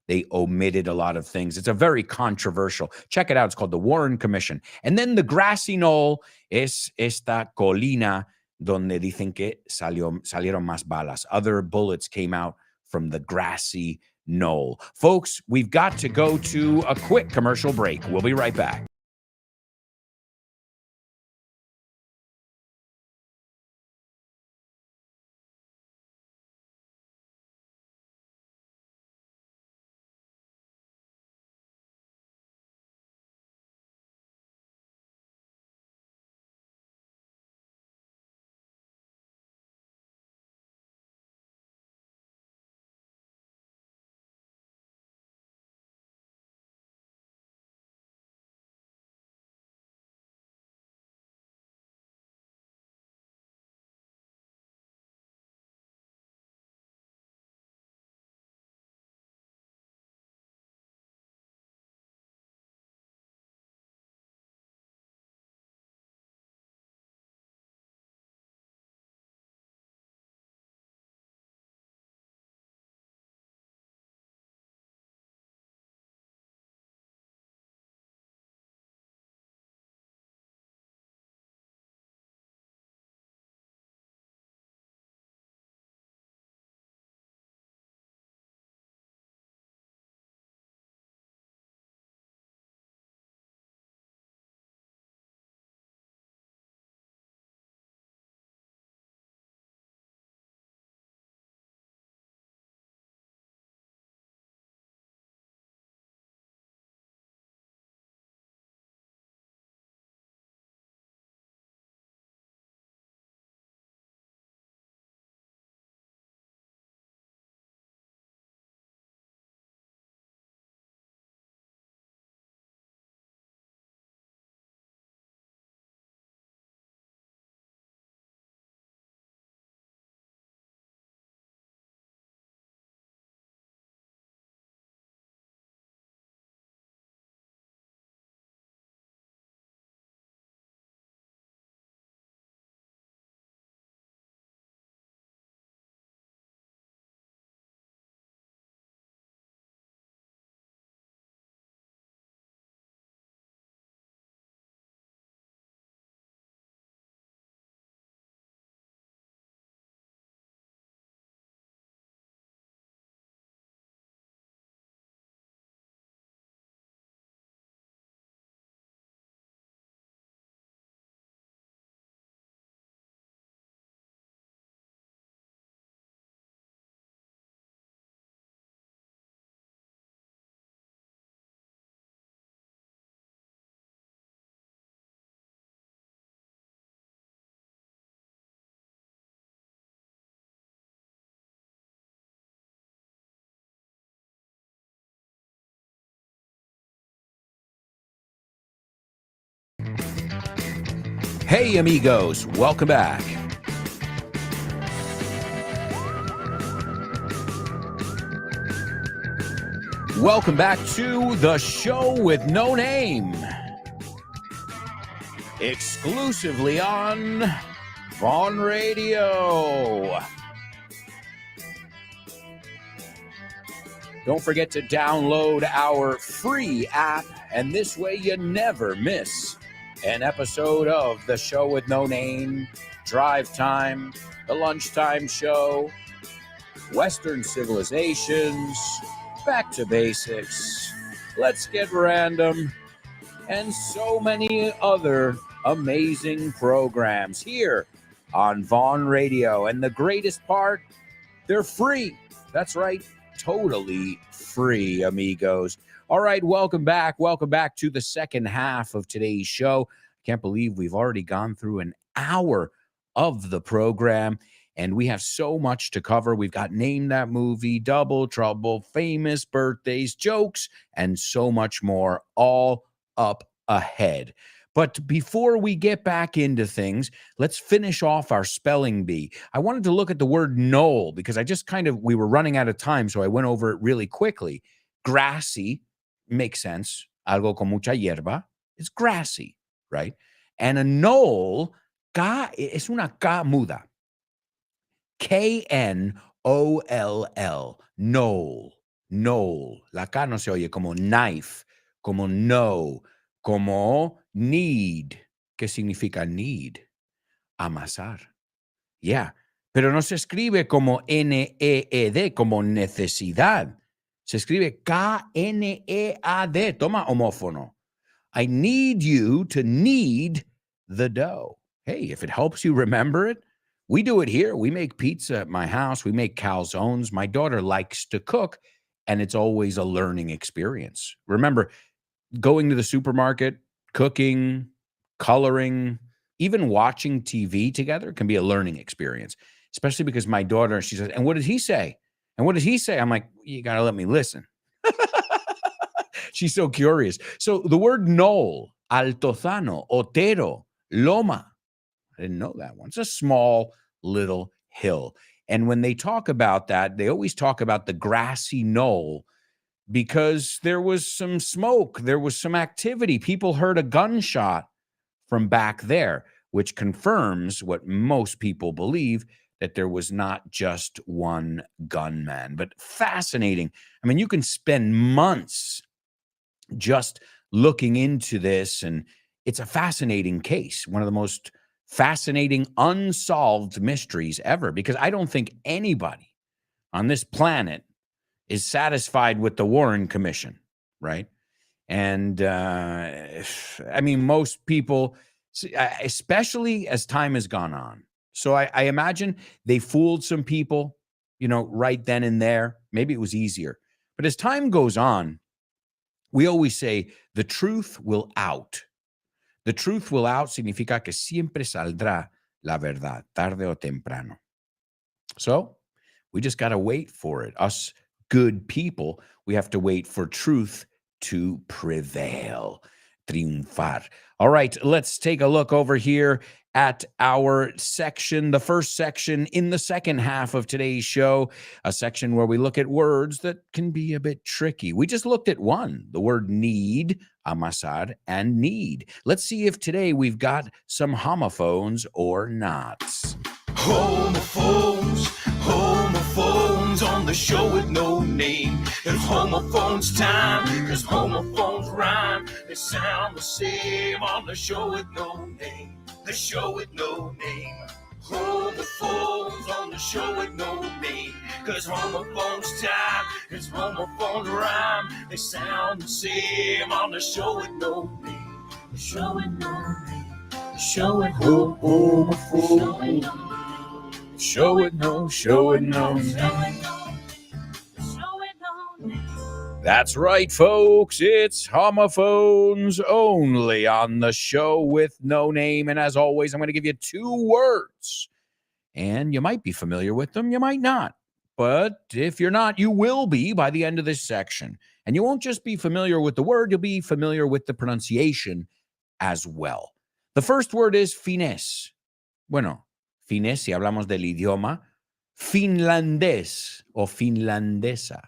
They omitted a lot of things. It's a very controversial. Check it out. It's called the Warren Commission. And then the grassy knoll es esta colina donde dicen que salieron más balas. Other bullets came out from the grassy knoll. Folks, we've got to go to a quick commercial break. We'll be right back. Hey, amigos, welcome back. Welcome back to the show with no name. Exclusively on Vaughn Radio. Don't forget to download our free app, and this way you never miss an episode of the show with no name, Drive Time, the Lunchtime Show, Western Civilizations, Back to Basics, Let's Get Random, and so many other amazing programs here on Vaughn Radio. And the greatest part, they're free. That's right, totally free, amigos. All right, welcome back. Welcome back to the second half of today's show. I can't believe we've already gone through an hour of the program, and we have so much to cover. We've got Name That Movie, Double Trouble, famous birthdays, jokes, and so much more all up ahead. But before we get back into things, let's finish off our spelling bee. I wanted to look at the word knoll because we were running out of time, so I went over it really quickly. Grassy makes sense. Algo con mucha hierba is grassy, right? And a knoll, K es una K muda. K-N-O-L-L, knoll, knoll. La K no se oye como knife, como no, como need. ¿Qué significa need? Amasar. Yeah, pero no se escribe como N-E-E-D, como necesidad. Se escribe K-N-E-A-D. Toma homófono. I need you to knead the dough. Hey, if it helps you remember it, we do it here. We make pizza at my house. We make calzones. My daughter likes to cook, and it's always a learning experience. Remember, going to the supermarket, cooking, coloring, even watching TV together can be a learning experience, especially because my daughter, she says, and what did he say? And what did he say? I'm like, you got to let me listen. She's so curious. So the word knoll, altozano, otero, loma. I didn't know that one. It's a small little hill. And when they talk about that, they always talk about the grassy knoll because there was some smoke, there was some activity. People heard a gunshot from back there, which confirms what most people believe, that there was not just one gunman. But fascinating. I mean, you can spend months just looking into this, and it's a fascinating case, one of the most fascinating unsolved mysteries ever, because I don't think anybody on this planet is satisfied with the Warren Commission, right? And I mean, most people, especially as time has gone on. So I imagine they fooled some people, right then and there. Maybe it was easier. But as time goes on, we always say the truth will out. The truth will out significa que siempre saldrá la verdad, tarde o temprano. So we just got to wait for it. Us good people, we have to wait for truth to prevail, triunfar. All right, let's take a look over here at our section, the first section in the second half of today's show, a section where we look at words that can be a bit tricky. We just looked at one, the word need, amasar, and need. Let's see if today we've got some homophones or not. Homophones, homophones on the show with no name. It's homophones time, cause homophones rhyme. They sound the same on the show with no name. The show with no name. Homophones on the show with no name. Cause homophones time, cause homophones rhyme. They sound the same on the show with no name. The show with no name. The show with homophones. Show it no. That's right, folks. It's homophones only on the show with no name. And as always, I'm going to give you two words. And you might be familiar with them, you might not. But if you're not, you will be by the end of this section. And you won't just be familiar with the word, you'll be familiar with the pronunciation as well. The first word is finés. Bueno, finés, si hablamos del idioma, finlandés o finlandesa.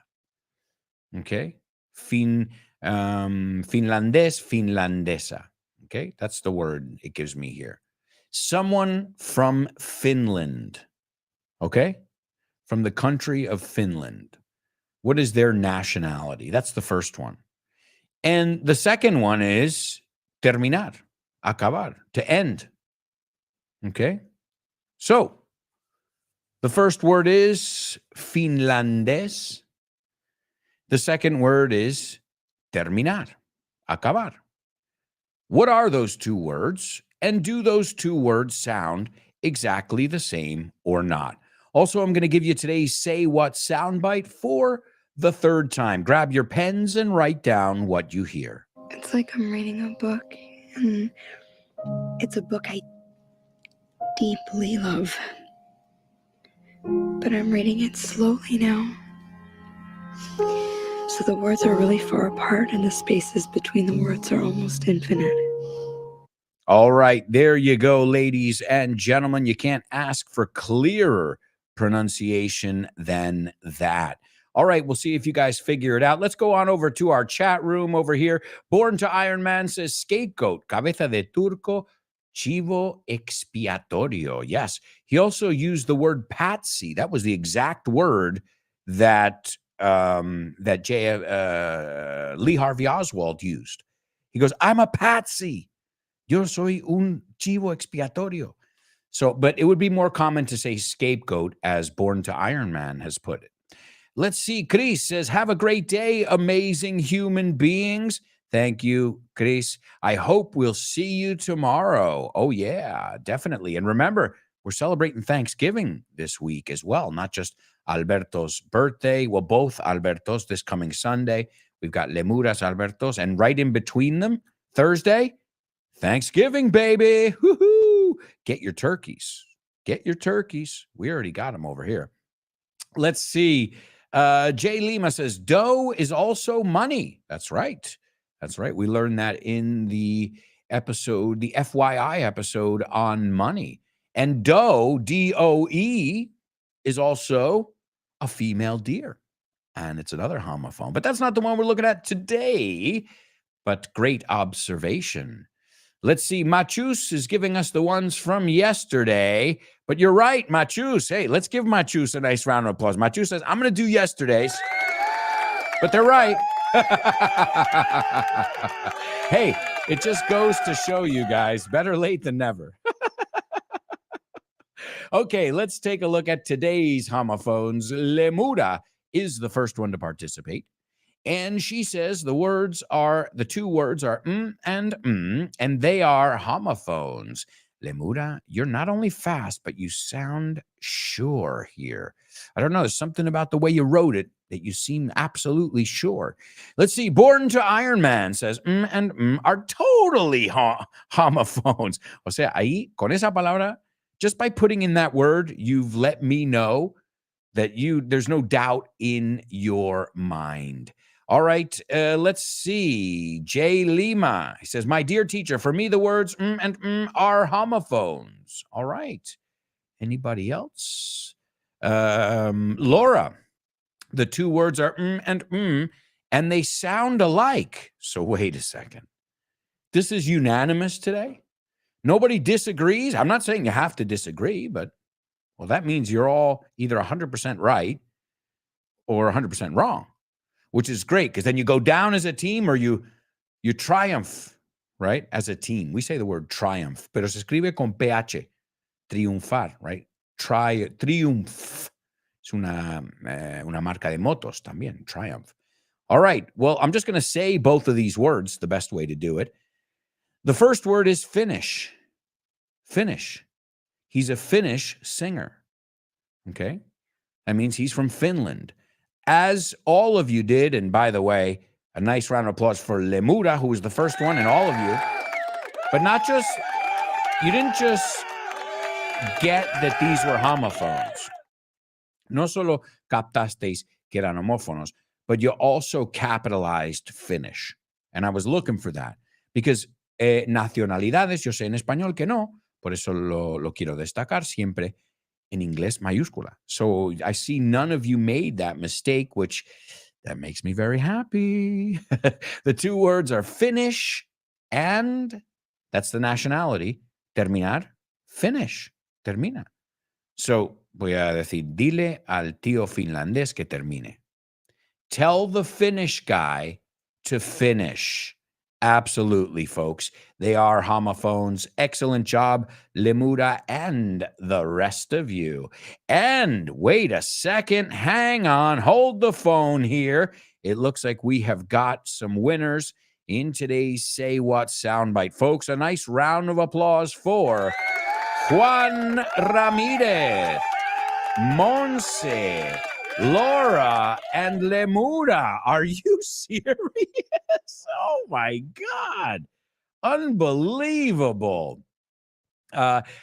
Okay? Finlandés, finlandesa. Okay? That's the word it gives me here. Someone from Finland. Okay? From the country of Finland. What is their nationality? That's the first one. And the second one is terminar, acabar, to end. Okay? So, the first word is finlandés. The second word is terminar, acabar. What are those two words? And do those two words sound exactly the same or not? Also, I'm going to give you today's Say What soundbite for the third time. Grab your pens and write down what you hear. It's like I'm reading a book, and it's a book I deeply love. But I'm reading it slowly now. So the words are really far apart, and the spaces between the words are almost infinite. All right, there you go, ladies and gentlemen. You can't ask for clearer pronunciation than that. All right, we'll see if you guys figure it out. Let's go on over to our chat room over here. Born to Iron Man says scapegoat, cabeza de turco, chivo expiatorio. Yes, he also used the word patsy. That was the exact word that Lee Harvey Oswald used. He goes, "I'm a patsy. Yo soy un chivo expiatorio." So, but it would be more common to say scapegoat, as Born to Iron Man has put it. Let's see. Chris says, "Have a great day, amazing human beings." Thank you, Chris. I hope we'll see you tomorrow. Oh, yeah, definitely. And remember, we're celebrating Thanksgiving this week as well, not just Alberto's birthday. Well, both Albertos this coming Sunday. We've got Lemura's Albertos, and right in between them, Thursday, Thanksgiving, baby. Woohoo! Get your turkeys. Get your turkeys. We already got them over here. Let's see. Jay Lima says, dough is also money. That's right. That's right. We learned that in the episode, the FYI episode on money. And doe, D-O-E, is also a female deer. And it's another homophone. But that's not the one we're looking at today. But great observation. Let's see. Machus is giving us the ones from yesterday. But you're right, Machus. Hey, let's give Machus a nice round of applause. Machus says, I'm going to do yesterday's. But they're right. Hey, it just goes to show you guys, better late than never. Okay, let's take a look at today's homophones. Lemura is the first one to participate. And she says the two words are and they are homophones. Lemura, you're not only fast, but you sound sure here. I don't know, there's something about the way you wrote it that you seem absolutely sure. Let's see. Born to Iron Man says and are totally homophones. O sea, ahí, con esa palabra, just by putting in that word, you've let me know that there's no doubt in your mind. All right, let's see. Jay Lima, he says, my dear teacher, for me, the words and are homophones. All right. Anybody else? Laura, the two words are and they sound alike. So wait a second. This is unanimous today? Nobody disagrees? I'm not saying you have to disagree, but, well, that means you're all either 100% right or 100% wrong, which is great because then you go down as a team or you triumph, right, as a team. We say the word triumph, pero se escribe con PH, triunfar, right? Triumph. Es una marca de motos también, Triumph. All right, well, I'm just going to say both of these words, the best way to do it. The first word is Finnish. Finnish. He's a Finnish singer, okay? That means he's from Finland. As all of you did, and by the way, a nice round of applause for Lemura, who was the first one, and all of you. But you didn't just get that these were homophones. No solo captasteis que eran homófonos, but you also capitalized Finnish. And I was looking for that because Nacionalidades, yo sé en español que no, por eso lo quiero destacar siempre en inglés mayúscula. So I see none of you made that mistake, which that makes me very happy. The two words are Finnish and that's the nationality. Terminar, finish, termina. So voy a decir, dile al tío finlandés que termine. Tell the Finnish guy to finish. Absolutely, folks. They are homophones. Excellent job, Lemuda, and the rest of you. And wait a second. Hang on. Hold the phone here. It looks like we have got some winners in today's Say What soundbite. Folks, a nice round of applause for Juan Ramirez, Monse, Laura, and Lemuda. Are you serious? Oh my God. Unbelievable.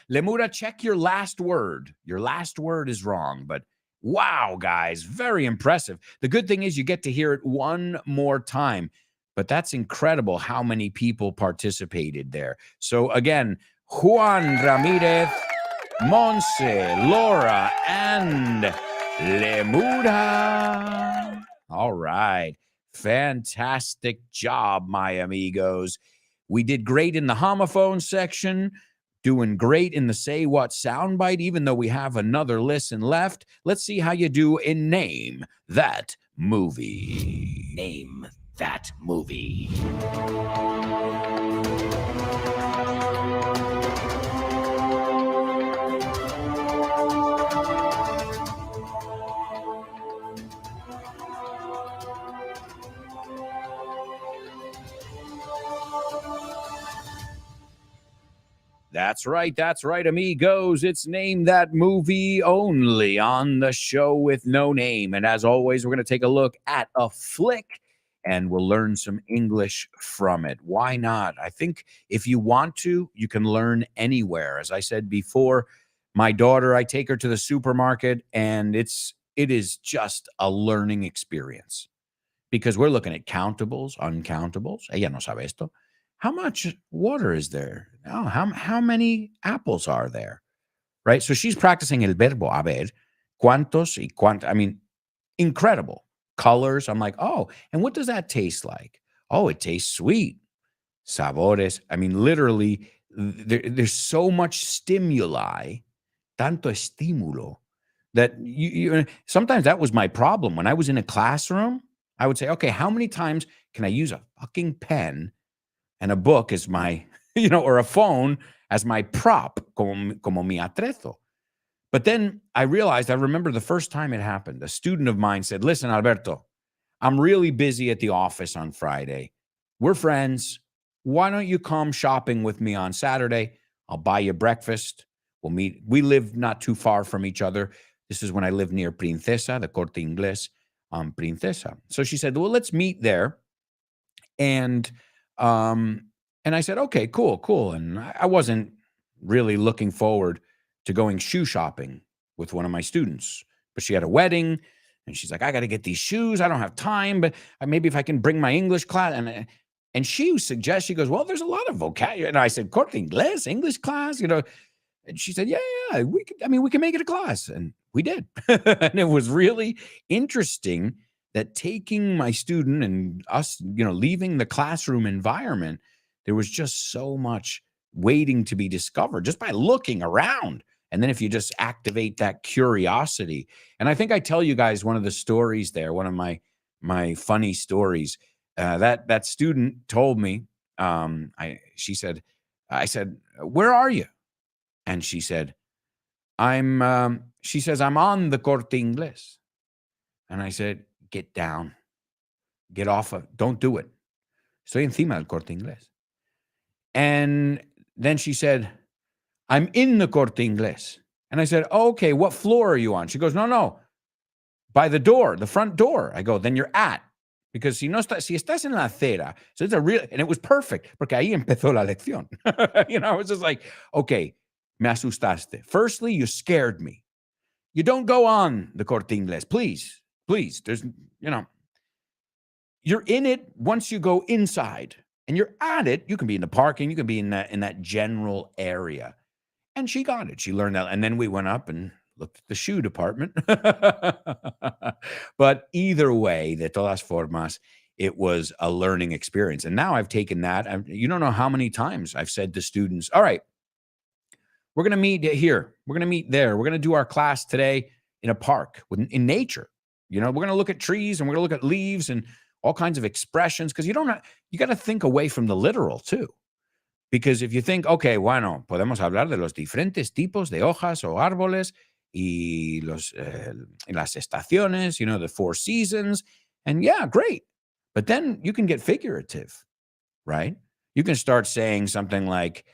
Lemuda, check your last word. Your last word is wrong, but wow, guys, very impressive. The good thing is you get to hear it one more time, but that's incredible how many people participated there. So again, Juan Ramirez, Monse, Laura, and Lemuda. All right. Fantastic job, my amigos. We did great in the homophone section, doing great in the Say What soundbite, even though we have another listen left. Let's see how you do in Name That Movie. Name That Movie. That's right, amigos. It's Name That Movie only on the Show with No Name. And as always, we're going to take a look at a flick and we'll learn some English from it. Why not? I think if you want to, you can learn anywhere. As I said before, my daughter, I take her to the supermarket and it is just a learning experience because we're looking at countables, uncountables. Ella no sabe esto. How much water is there? Oh, how many apples are there? Right? So she's practicing el verbo haber. ¿Cuántos y cuántos? I mean, incredible. Colors. I'm like, oh, and what does that taste like? Oh, it tastes sweet. Sabores. I mean, literally, there's so much stimuli, tanto estímulo, that you sometimes that was my problem. When I was in a classroom, I would say, okay, how many times can I use a fucking pen and a book as my, or a phone as my prop, como mi atrezo? But then I realized, I remember the first time it happened, a student of mine said, listen, Alberto, I'm really busy at the office on Friday. We're friends. Why don't you come shopping with me on Saturday? I'll buy you breakfast. We'll meet. We live not too far from each other. This is when I lived near Princesa, the Corte Inglés on Princesa. So she said, well, let's meet there. And I said, okay, cool. And I wasn't really looking forward to going shoe shopping with one of my students, but she had a wedding and she's like, I got to get these shoes. I don't have time, but maybe if I can bring my English class. And she suggests, she goes, well, there's a lot of vocabulary. And I said, Corte Inglés, English class, And she said, yeah, we can make it a class. And we did. And it was really interesting that taking my student and us, leaving the classroom environment, there was just so much waiting to be discovered just by looking around. And then if you just activate that curiosity, and I think I tell you guys one of the stories there, one of my funny stories, that student told me, I said, where are you? And she said, I'm on the Corte Inglés. And I said, get down, get off don't do it. Estoy encima del Corte Inglés. And then she said, I'm in the Corte Inglés. And I said, oh, okay, what floor are you on? She goes, no, by the door, the front door. I go, then you're at, because si estás en la acera, so it's and it was perfect, porque ahí empezó la lección. I was just like, okay, me asustaste. Firstly, you scared me. You don't go on the Corte Inglés, please. There's, you're in it once you go inside. and you're at it. You can be in the parking, you can be in that general area. And she got it. She learned that. And then we went up and looked at the shoe department. But either way, de todas formas, it was a learning experience. And now I've taken that. You don't know how many times I've said to students, all right, we're going to meet here. We're going to meet there. We're going to do our class today in a park in nature. We're going to look at trees and we're going to look at leaves and all kinds of expressions, because you got to think away from the literal too. Because if you think, okay, bueno, podemos hablar de los diferentes tipos de hojas o árboles y las estaciones, the 4 seasons, and yeah, great. But then you can get figurative, right? You can start saying something like,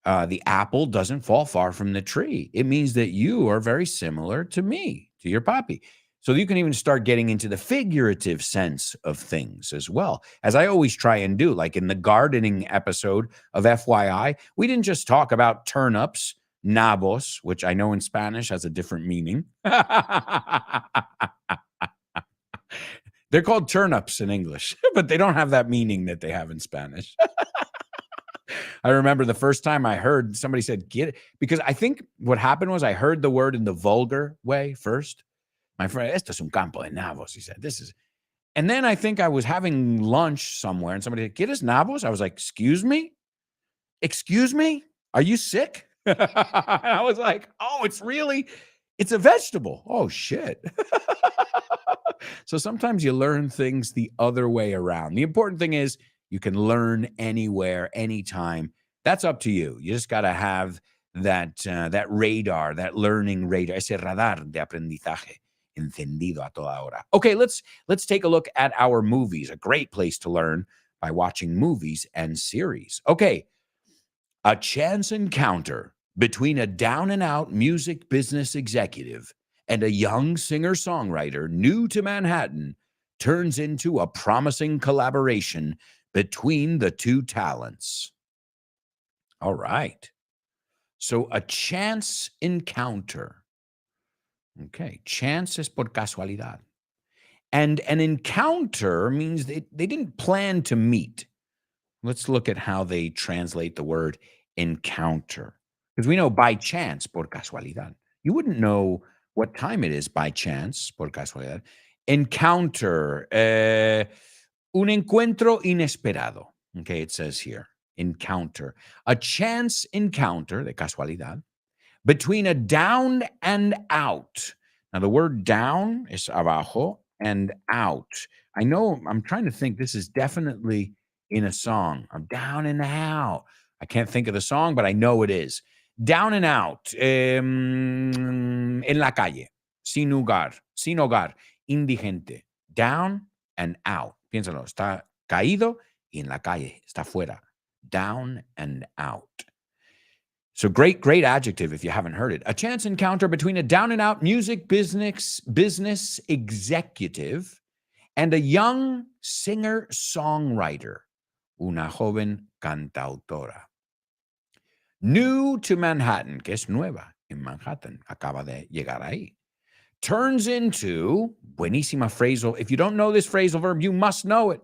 the apple doesn't fall far from the tree. It means that you are very similar to me, to your papi. So you can even start getting into the figurative sense of things as well, as I always try and do. Like in the gardening episode of FYI, we didn't just talk about turnips, nabos, which I know in Spanish has a different meaning. They're called turnips in English, but they don't have that meaning that they have in Spanish. I remember the first time I heard somebody said, get it, because I think what happened was I heard the word in the vulgar way first. My friend, esto es un campo de nabos, he said. And then I think I was having lunch somewhere and somebody said, ¿Quieres nabos? I was like, excuse me? Excuse me? Are you sick? And I was like, oh, it's a vegetable. Oh, shit. So sometimes you learn things the other way around. The important thing is you can learn anywhere, anytime. That's up to you. You just got to have that radar, that learning radar, ese radar de aprendizaje encendido a toda hora. Okay, let's take a look at our movies. A great place to learn by watching movies and series. Okay, a chance encounter between a down-and-out music business executive and a young singer-songwriter new to Manhattan turns into a promising collaboration between the two talents. All right. So a chance encounter. Okay, chance es por casualidad. And an encounter means they didn't plan to meet. Let's look at how they translate the word encounter. Because we know by chance, por casualidad. You wouldn't know what time it is by chance, por casualidad. Encounter, un encuentro inesperado. Okay, it says here, encounter. A chance encounter, de casualidad, between a down and out. Now, the word down is abajo and out. I know, I'm trying to think, this is definitely in a song. I'm down and out. I can't think of the song, but I know it is. Down and out. En la calle. Sin hogar. Indigente. Down and out. Piénsalo. Está caído y en la calle. Está fuera. Down and out. So great adjective if you haven't heard it. A chance encounter between a down-and-out music business executive and a young singer-songwriter, una joven cantautora. New to Manhattan, que es nueva en Manhattan, acaba de llegar ahí. Turns into, buenísima phrasal. If you don't know this phrasal verb, you must know it.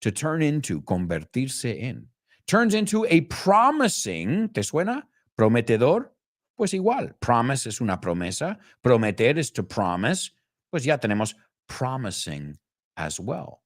To turn into, convertirse en. Turns into a promising, ¿te suena? Prometedor, pues igual. Promise es una promesa. Prometer is to promise. Pues ya tenemos promising as well.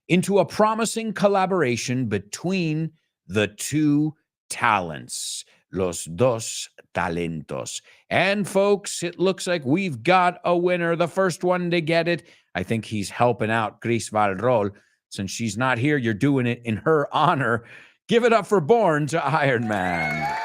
Into a promising collaboration between the two talents. Los dos talentos. And folks, it looks like we've got a winner. The first one to get it. I think he's helping out Chris Valrol. Since she's not here, you're doing it in her honor. Give it up for Born to Iron Man.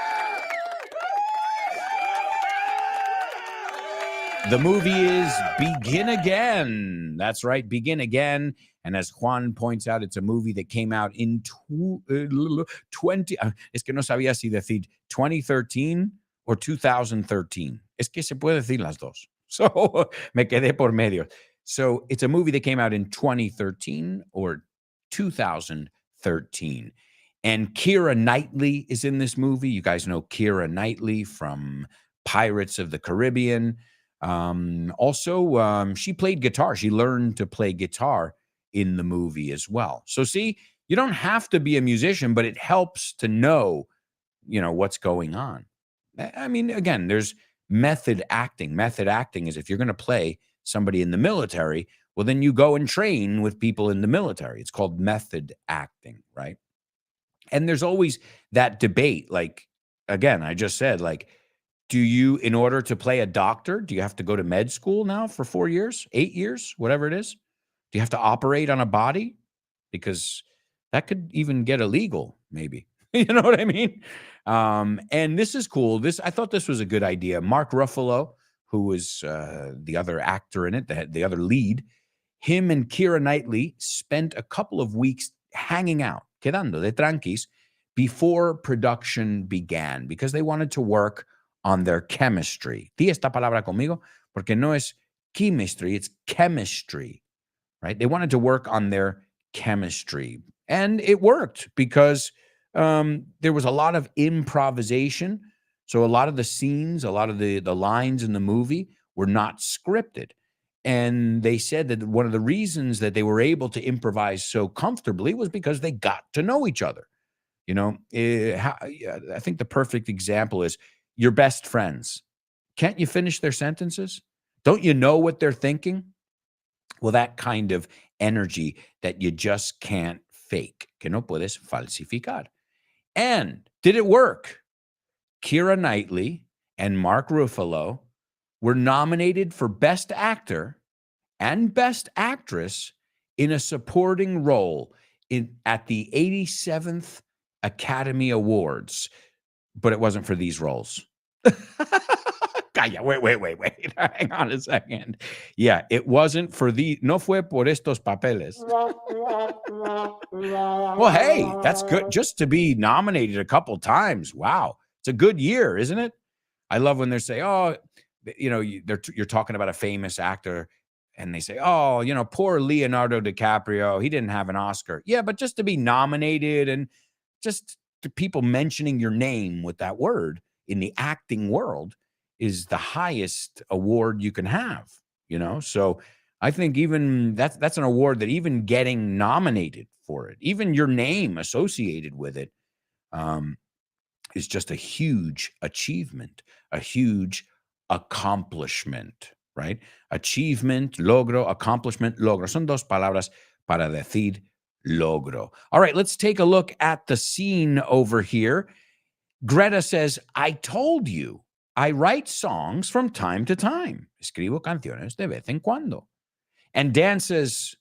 The movie is Begin Again. That's right, Begin Again. And as Juan points out, it's a movie that came out in 20. Es que no sabía si decir 2013 or 2013. Es que se puede decir las dos. So me quedé por medio. So it's a movie that came out in 2013 or 2013. And Keira Knightley is in this movie. You guys know Keira Knightley from Pirates of the Caribbean. Also, she played guitar. She learned to play guitar in the movie as well. So see, You don't have to be a musician, but it helps to know, what's going on. I mean, again, there's method acting. Method acting is if you're going to play somebody in the military, well, then you go and train with people in the military. It's called method acting, right? And there's always that debate. Like, again, I just said, like, do you, in order to play a doctor, do you have to go to med school now for 4 years, 8 years, whatever it is? Do you have to operate on a body? Because that could even get illegal, maybe. You know what I mean? And this is cool. I thought this was a good idea. Mark Ruffalo, who was the other actor in it, the other lead, him and Keira Knightley spent a couple of weeks hanging out, quedando de tranquis, before production began, because they wanted to work on their chemistry. Di esta palabra conmigo, porque no es chemistry, it's chemistry, right? They wanted to work on their chemistry. And it worked because there was a lot of improvisation. So a lot of the scenes, a lot of the lines in the movie were not scripted. And they said that one of the reasons that they were able to improvise so comfortably was because they got to know each other. I think the perfect example is your best friends. Can't you finish their sentences? Don't you know what they're thinking? Well, that kind of energy that you just can't fake, que no puedes falsificar. And did it work? Keira Knightley and Mark Ruffalo were nominated for Best Actor and Best Actress in a supporting role at the 87th Academy Awards, but it wasn't for these roles. Calla, wait. Hang on a second. Yeah, it wasn't for no fue por estos papeles. Well, hey, that's good. Just to be nominated a couple times. Wow. It's a good year, isn't it? I love when they say, oh, you're talking about a famous actor and they say, oh, poor Leonardo DiCaprio, he didn't have an Oscar. Yeah, but just to be nominated and just to people mentioning your name with that word in the acting world is the highest award you can have, So I think even that's an award that even getting nominated for it, even your name associated with it, is just a huge achievement, a huge accomplishment, right? Achievement, logro, accomplishment, logro. Son dos palabras para decir logro. All right, let's take a look at the scene over here. Greta says, I told you, I write songs from time to time. Escribo canciones de vez en cuando. And Dan says,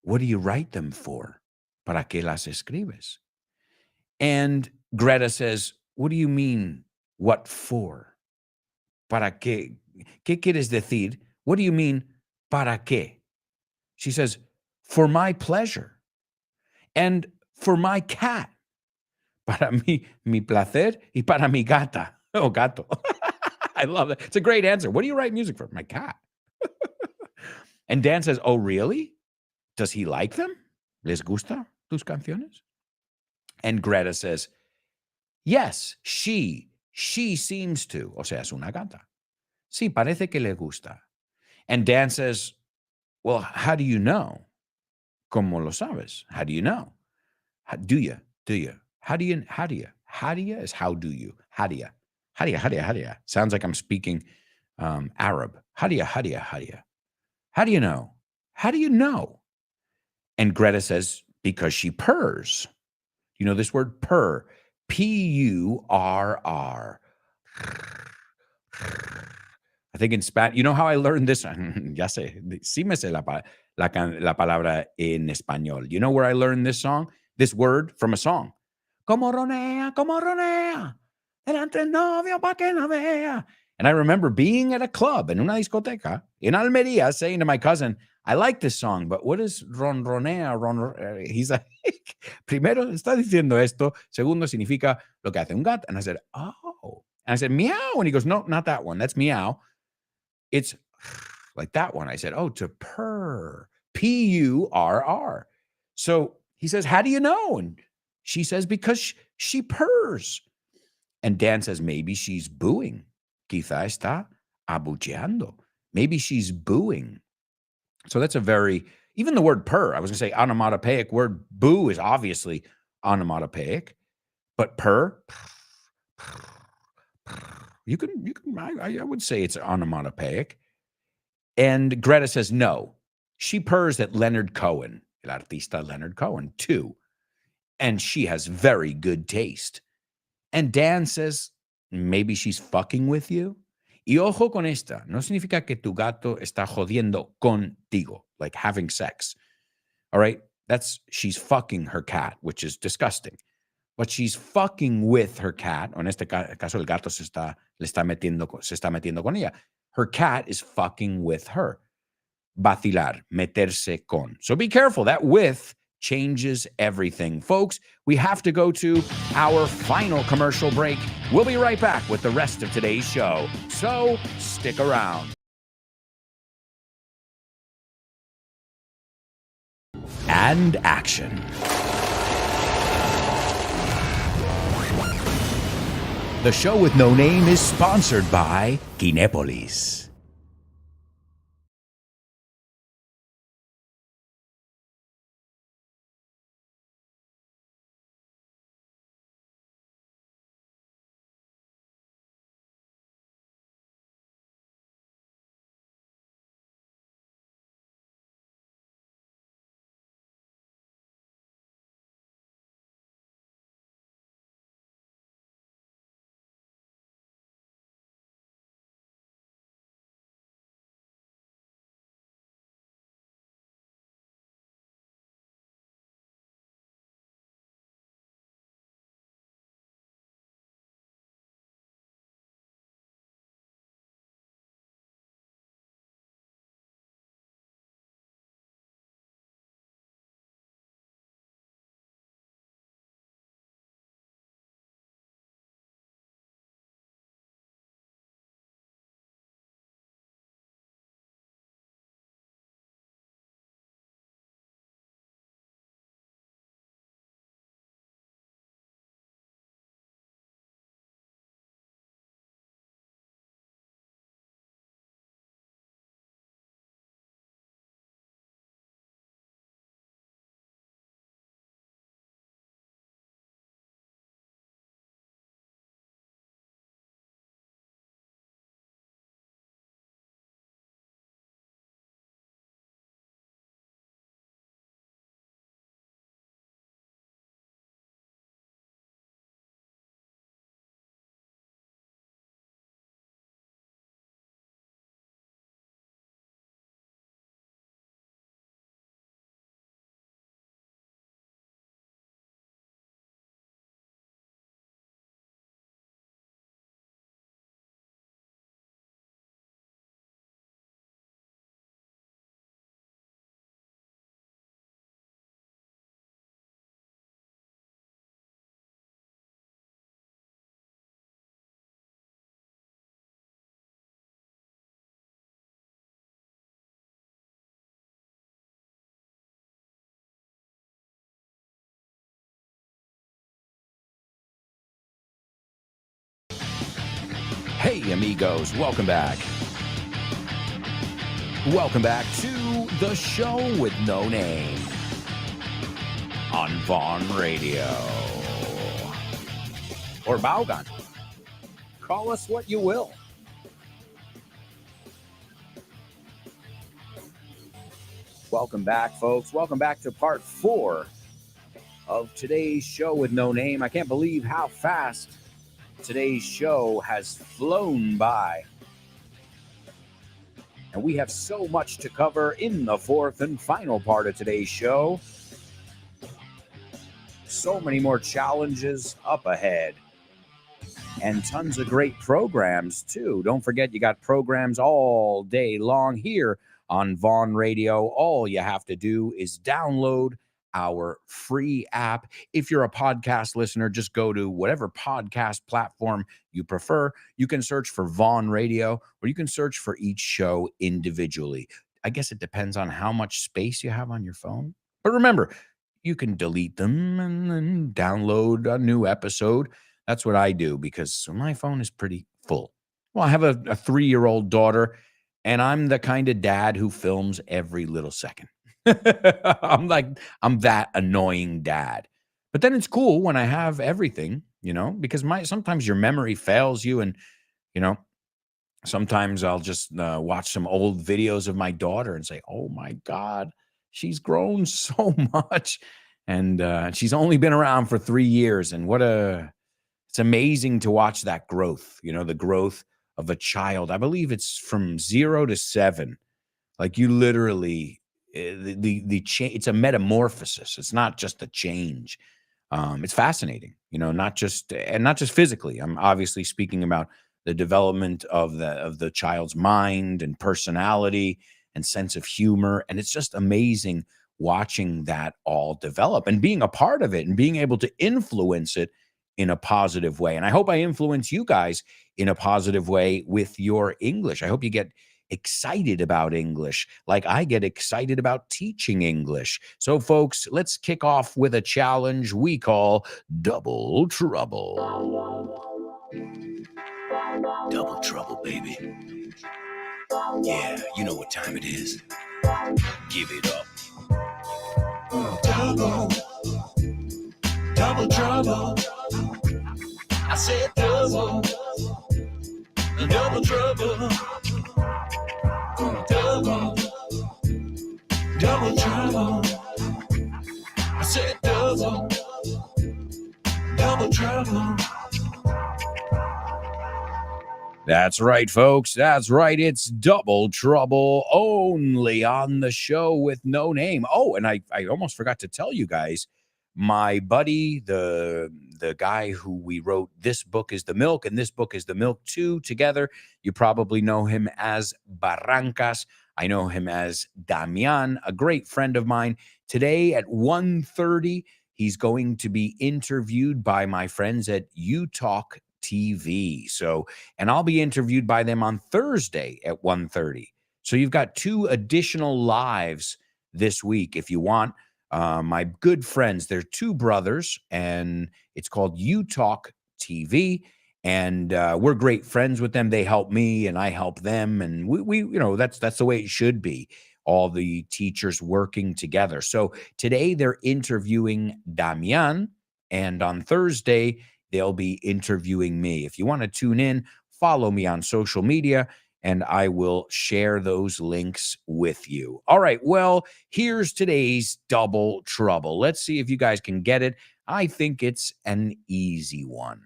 what do you write them for? ¿Para qué las escribes? And Greta says, what do you mean, what for? ¿Para qué? ¿Qué quieres decir? What do you mean, para qué? She says, for my pleasure and for my cat. Para mi placer y para mi gata. Oh, gato. I love that. It's a great answer. What do you write music for? My cat. And Dan says, oh, really? Does he like them? ¿Les gusta tus canciones? And Greta says, yes, she seems to. O sea, es una gata. Sí, parece que le gusta. And Dan says, well, how do you know? ¿Cómo lo sabes? How do you know? Do you? How do you? How do you is how do you? How do you? Sounds like I'm speaking Arab. How do you? How do you know? How do you know? And Greta says, because she purrs. You know this word purr? P-U-R-R. I think in Spanish, you know how I learned this? Ya sé, sí me sé la palabra en español. You know where I learned this word from a song? Como ronea, delante el novio pa' que no vea. And I remember being at a club, en una discoteca, in Almería, saying to my cousin, I like this song, but what is ronronea? He's like, primero está diciendo esto, segundo significa lo que hace un gato. And I said, oh. And I said, meow. And he goes, no, not that one. That's meow. It's like that one. I said, oh, to purr. P-U-R-R. So he says, how do you know? And she says, because she purrs. And Dan says, maybe she's booing. Quizá está abucheando. Maybe she's booing. So that's a very Even the word purr, I was going to say onomatopoeic. Word boo is obviously onomatopoeic, but purr, I would say it's onomatopoeic. And Greta says no. She purrs at Leonard Cohen, el artista Leonard Cohen, too. And she has very good taste. And Dan says, maybe she's fucking with you. Y ojo con esta, no significa que tu gato está jodiendo contigo, like having sex. All right? She's fucking her cat, which is disgusting. But she's fucking with her cat. O en este caso, el gato se está metiendo con ella. Her cat is fucking with her. Vacilar, meterse con. So be careful. That with changes everything. Folks, we have to go to our final commercial break. We'll be right back with the rest of today's show. So stick around. And action. The show with no name is sponsored by Kinepolis. Hey, amigos, welcome back. Welcome back to the show with no name on Vaughn Radio. Or Baugan. Call us what you will. Welcome back, folks. Welcome back to part 4 of today's show with no name. I can't believe how fast today's show has flown by. And we have so much to cover in the 4th and final part of today's show. So many more challenges up ahead. And tons of great programs, too. Don't forget, you got programs all day long here on Vaughn Radio. All you have to do is download our free app. If you're a podcast listener, just go to whatever podcast platform you prefer. You can search for Vaughn Radio, or you can search for each show individually. I guess it depends on how much space you have on your phone. But remember, you can delete them and then download a new episode. That's what I do because my phone is pretty full. Well, I have a 3-year-old daughter, and I'm the kind of dad who films every little second. I'm that annoying dad. But then it's cool when I have everything, because sometimes your memory fails you, and you know, sometimes I'll just watch some old videos of my daughter and say, "Oh my God, she's grown so much," and she's only been around for 3 years, and it's amazing to watch that growth. The growth of a child. I believe it's from 0 to 7. Like you literally, the change. It's a metamorphosis. It's not just a change. It's fascinating, not just physically. I'm obviously speaking about the development of the child's mind and personality and sense of humor, and it's just amazing watching that all develop and being a part of it and being able to influence it in a positive way. And I hope I influence you guys in a positive way with your English. I hope you get excited about English like I get excited about teaching English. So, folks, let's kick off with a challenge we call Double Trouble. Double trouble, baby. Yeah, you know what time it is. Give it up. Double trouble. I said double trouble. Double trouble. I said double trouble. That's right, folks. That's right. It's Double Trouble only on the show with no name. Oh, and I almost forgot to tell you guys, my buddy, the guy who we wrote This Book is the Milk and This Book is the Milk 2 together. You probably know him as Barrancas. I know him as Damian, a great friend of mine. Today at 1:30, he's going to be interviewed by my friends at UTalk TV. So, and I'll be interviewed by them on Thursday at 1:30. So you've got 2 additional lives this week if you want. My good friends, they're 2 brothers, and it's called UTalk TV. And we're great friends with them. They help me, and I help them, and we that's the way it should be. All the teachers working together. So today they're interviewing Damian, and on Thursday they'll be interviewing me. If you want to tune in, follow me on social media, and I will share those links with you. All right, well, here's today's Double Trouble. Let's see if you guys can get it. I think it's an easy one.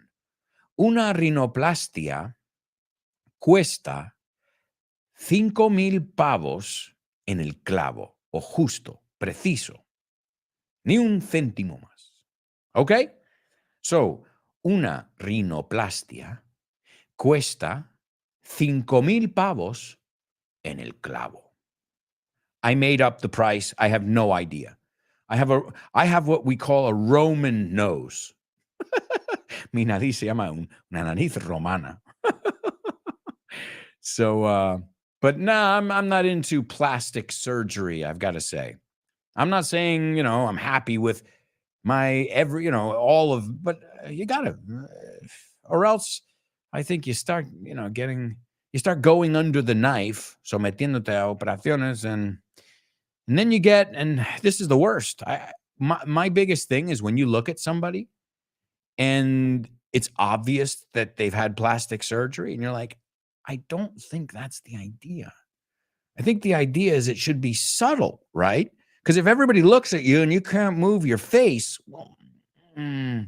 Una rinoplastia cuesta 5,000 pavos en el clavo, o justo, preciso. Ni un céntimo más. Okay? So, una rinoplastia cuesta 5,000 pavos en el clavo. I made up the price. I have no idea. I have what we call a Roman nose. Mi nariz se llama una nariz romana. So, but nah, I'm not into plastic surgery, I've got to say. I'm not saying, I'm happy with my all of, but you gotta, or else I think you start, you start going under the knife, sometiéndote a operaciones, and then you get, and this is the worst. My biggest thing is when you look at somebody and it's obvious that they've had plastic surgery, and you're like, I don't think that's the idea. I think the idea is it should be subtle, right? Because if everybody looks at you and you can't move your face, well, I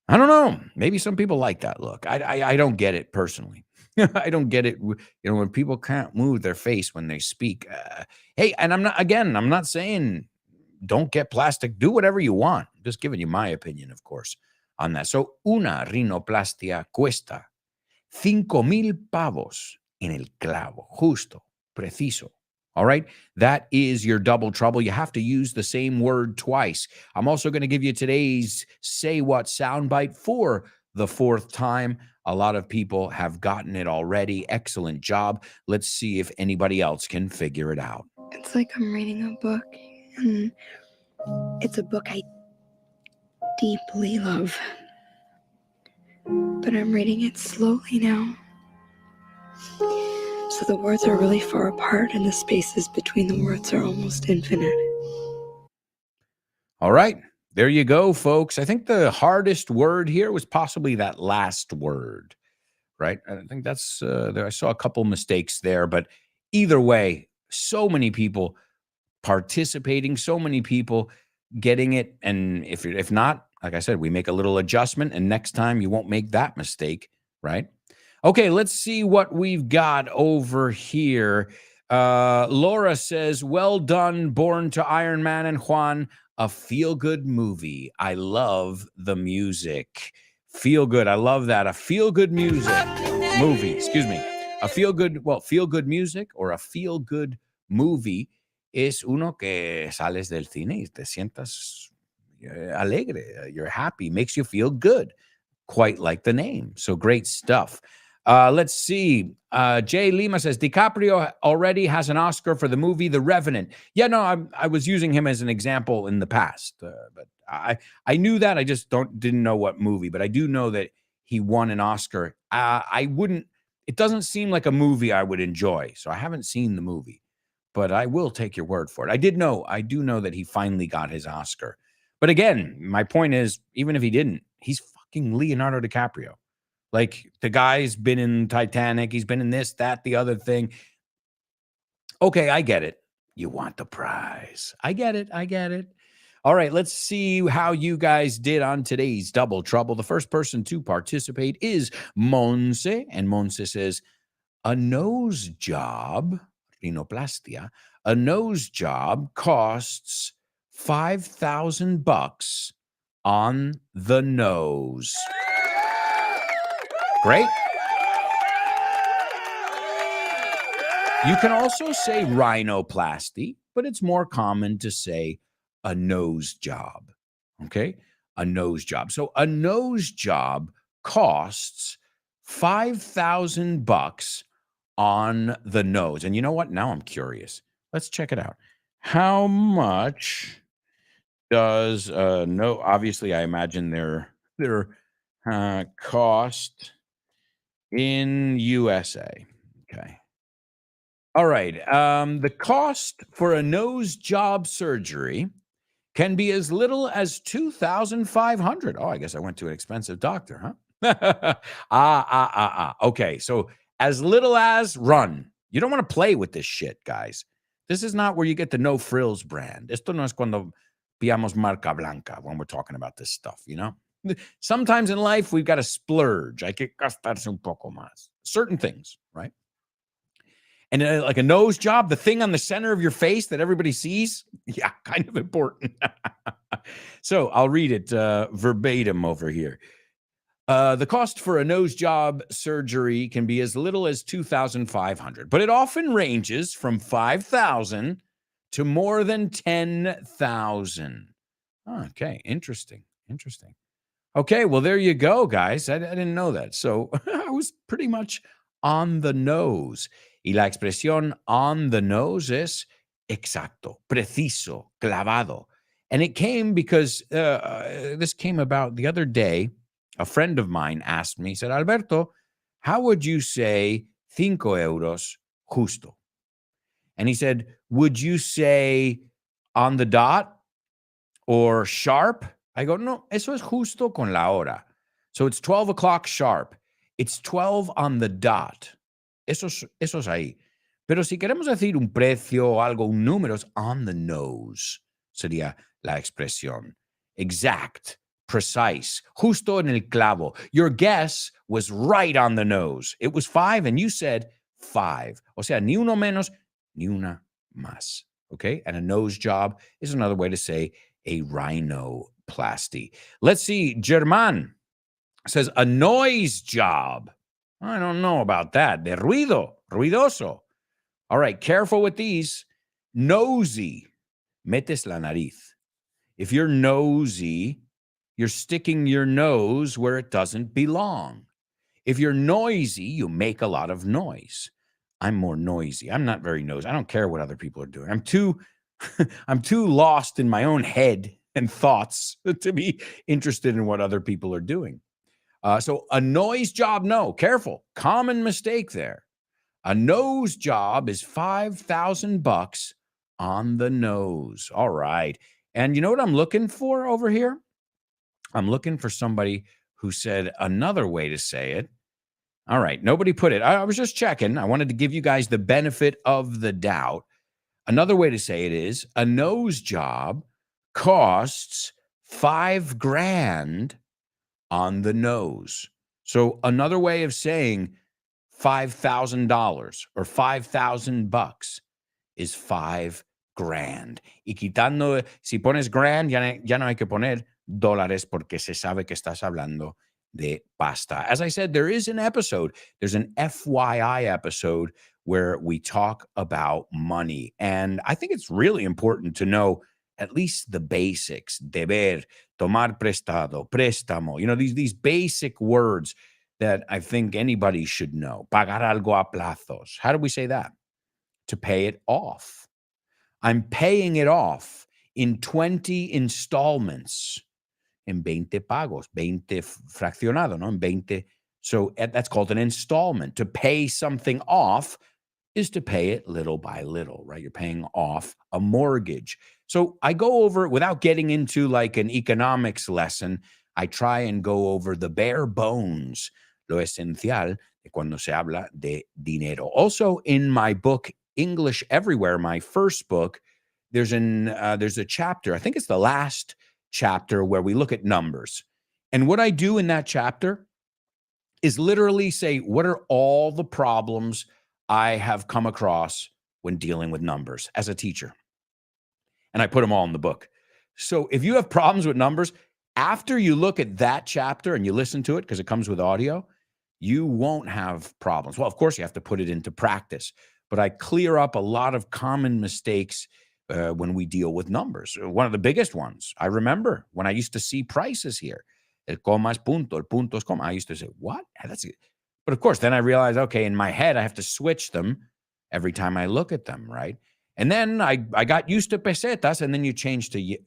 don't know. Maybe some people like that look. I don't get it personally. I don't get it. When people can't move their face when they speak. Hey, and I'm not saying don't get plastic. Do whatever you want. I'm just giving you my opinion, of course, on that. So, una rinoplastia cuesta 5,000 pavos en el clavo. Justo, preciso. All right. That is your Double Trouble. You have to use the same word twice. I'm also going to give you today's Say What soundbite for the 4th time. A lot of people have gotten it already. Excellent job. Let's see if anybody else can figure it out. It's like I'm reading a book, and it's a book I deeply love. But I'm reading it slowly now. So the words are really far apart, and the spaces between the words are almost infinite. All right. There you go, folks. I think the hardest word here was possibly that last word, right? I think that's there. I saw a couple mistakes there, but either way, so many people participating, so many people getting it. And if not, like I said, we make a little adjustment, and next time you won't make that mistake, right? Okay, let's see what we've got over here. Laura says, well done, Born to Iron Man and Juan. A feel-good movie. I love the music. Feel good. I love that. A feel-good movie. Excuse me. A feel-good music or a feel-good movie es uno que sales del cine y te sientas alegre. You're happy. Makes you feel good. Quite like the name. So great stuff. Let's see. Jay Lima says DiCaprio already has an Oscar for the movie The Revenant. Yeah, no, I was using him as an example in the past, but I knew that. I just didn't know what movie, but I do know that he won an Oscar. I wouldn't. It doesn't seem like a movie I would enjoy, so I haven't seen the movie, but I will take your word for it. I do know that he finally got his Oscar. But again, my point is, even if he didn't, he's fucking Leonardo DiCaprio. Like, the guy's been in Titanic. He's been in this, that, the other thing. Okay, I get it. You want the prize. I get it. All right, let's see how you guys did on today's Double Trouble. The first person to participate is Monse. And Monse says, a nose job, rhinoplastia, a nose job costs $5,000 on the nose. Great. You can also say rhinoplasty, but it's more common to say a nose job. Okay? A nose job. So a nose job costs $5,000 on the nose. And you know what? Now I'm curious. Let's check it out. How much does obviously I imagine their cost in USA. Okay. All right. The cost for a nose job surgery can be as little as $2,500. Oh, I guess I went to an expensive doctor, huh? Okay. So as little as run. You don't want to play with this shit, guys. This is not where you get the no frills brand. Esto no es cuando pillamos marca blanca when we're talking about this stuff, you know? Sometimes in life, we've got to splurge. Hay que gastarse un poco más. Certain things, right? And like a nose job, the thing on the center of your face that everybody sees, yeah, kind of important. So I'll read it verbatim over here. The cost for a nose job surgery can be as little as $2,500, but it often ranges from $5,000 to more than $10,000. Okay, interesting. Okay, well, there you go, guys. I didn't know that. So I was pretty much on the nose. Y la expresión on the nose es exacto, preciso, clavado. And it came because this came about the other day. A friend of mine asked me, he said, Alberto, how would you say 5 euros justo? And he said, would you say on the dot or sharp? I go, no, eso es justo con la hora. So it's 12 o'clock sharp. It's 12 on the dot. Eso es ahí. Pero si queremos decir un precio o algo, un número, es on the nose. Sería la expresión. Exact, precise, justo en el clavo. Your guess was right on the nose. It was 5 and you said 5. O sea, ni uno menos, ni una más. Okay? And a nose job is another way to say a rhinoplasty. Let's see. German says a noise job. I don't know about that. De ruido, ruidoso. All right, careful with these. Nosy, metes la nariz. If you're nosy, you're sticking your nose where it doesn't belong. If you're noisy, you make a lot of noise. I'm more noisy. I'm not very nosy. I don't care what other people are doing. I'm too lost in my own head and thoughts to be interested in what other people are doing. So a noise job, no. Careful. Common mistake there. A nose job is $5,000 on the nose. All right. And you know what I'm looking for over here? I'm looking for somebody who said another way to say it. All right. Nobody put it. I was just checking. I wanted to give you guys the benefit of the doubt. Another way to say it is a nose job costs $5,000 on the nose. So another way of saying $5,000 or $5,000 is $5,000. Y quitando, si pones grand, ya no hay que poner dólares porque se sabe que estás hablando de pasta. As I said, there is an episode. There's an FYI episode where we talk about money. And I think it's really important to know at least the basics. Deber, tomar prestado, préstamo. You know, these basic words that I think anybody should know. Pagar algo a plazos. How do we say that? To pay it off. I'm paying it off in 20 installments. En 20 pagos, 20 fraccionado, no? En 20. So that's called an installment. To pay something off is to pay it little by little, right? You're paying off a mortgage. So I go over it without getting into like an economics lesson. I try and go over the bare bones, lo esencial de cuando se habla de dinero. Also in my book, English Everywhere, my first book, there's a chapter, I think it's the last chapter, where we look at numbers. And what I do in that chapter is literally say, what are all the problems I have come across when dealing with numbers as a teacher? And I put them all in the book. So if you have problems with numbers, after you look at that chapter and you listen to it, because it comes with audio, you won't have problems. Well, of course, you have to put it into practice. But I clear up a lot of common mistakes when we deal with numbers. One of the biggest ones, I remember when I used to see prices here. El coma es punto, el punto es coma. I used to say, what? That's it. But of course, then I realized, okay, in my head, I have to switch them every time I look at them, right? And then I got used to pesetas, and then you change to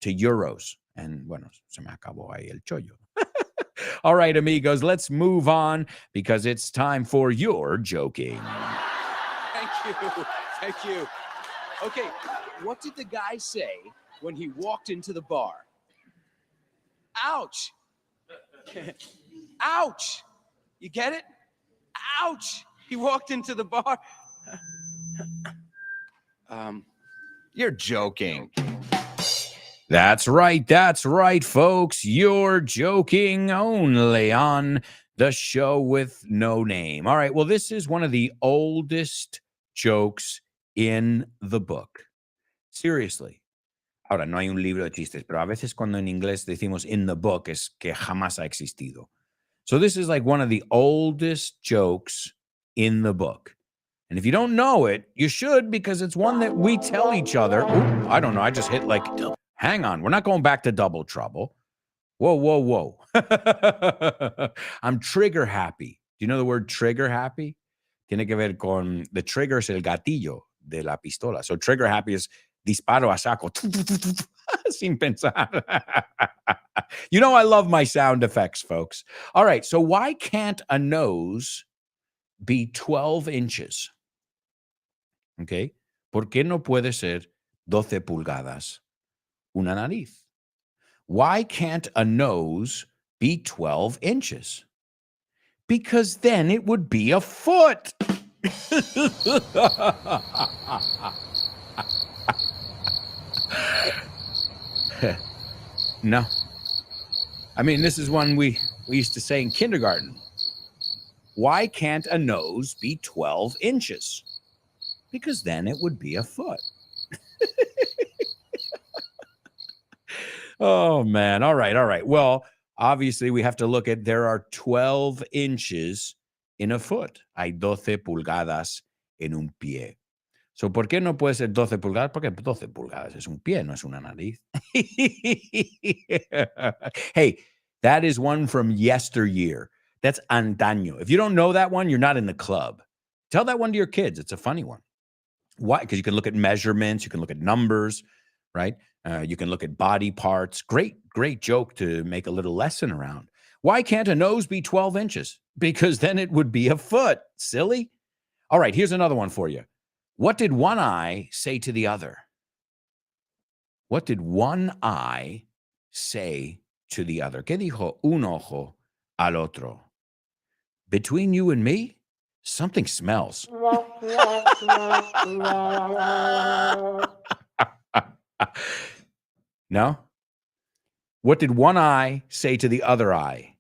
euros. And bueno, se me acabó ahí el chollo. All right, amigos, let's move on because it's time for your joking. Thank you. Okay, what did the guy say when he walked into the bar? Ouch. Ouch. You get it? Ouch. He walked into the bar. You're joking. That's right, folks. You're joking only on the show with no name. All right, well, this is one of the oldest jokes in the book. Seriously. Ahora, no hay un libro de chistes, pero a veces cuando en inglés decimos in the book es que jamás ha existido. So this is like one of the oldest jokes in the book. And if you don't know it, you should, because it's one that we tell each other. Ooh, I don't know. I just hit like, hang on. We're not going back to double trouble. Whoa. I'm trigger happy. Do you know the word trigger happy? Tiene que ver con the trigger es el gatillo de la pistola. So trigger happy is disparo a saco. Sin pensar. You know I love my sound effects, folks. All right, so why can't a nose be 12 inches? Okay. ¿Por qué no puede ser 12 pulgadas una nariz? Why can't a nose be 12 inches? Because then it would be a foot. No. I mean, this is one we used to say in kindergarten. Why can't a nose be 12 inches? Because then it would be a foot. Oh, man. All right. Well, obviously, we have to look at there are 12 inches in a foot. Hay 12 pulgadas en un pie. So, ¿por qué no puede ser 12 pulgadas? Porque 12 pulgadas es un pie, no es una nariz. Hey, that is one from yesteryear. That's antaño. If you don't know that one, you're not in the club. Tell that one to your kids. It's a funny one. Why? Because you can look at measurements. You can look at numbers, right? You can look at body parts. Great joke to make a little lesson around. Why can't a nose be 12 inches? Because then it would be a foot. Silly. All right, here's another one for you. What did one eye say to the other? What did one eye say to the other? ¿Qué dijo un ojo al otro? Between you and me, something smells. No? What did one eye say to the other eye?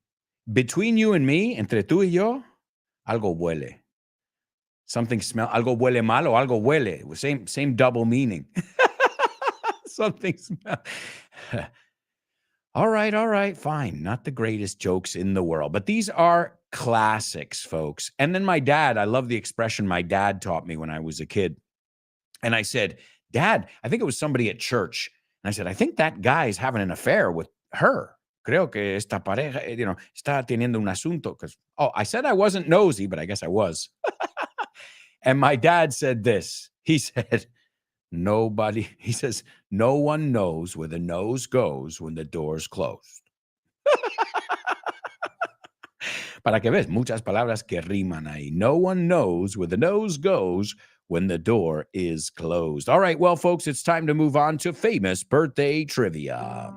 Between you and me, entre tú y yo, algo huele. Something smell. Algo huele malo, algo huele. Same double meaning. Something smell. All right, fine. Not the greatest jokes in the world, but these are classics, folks. And then my dad, I love the expression my dad taught me when I was a kid. And I said, Dad, I think it was somebody at church. And I said, I think that guy's having an affair with her. Creo que esta pareja, está teniendo un asunto. I said I wasn't nosy, but I guess I was. And my dad said this. He said, no one knows where the nose goes when the door's closed. Para que ves, muchas palabras que riman ahí. No one knows where the nose goes when the door is closed. All right, well, folks, it's time to move on to famous birthday trivia.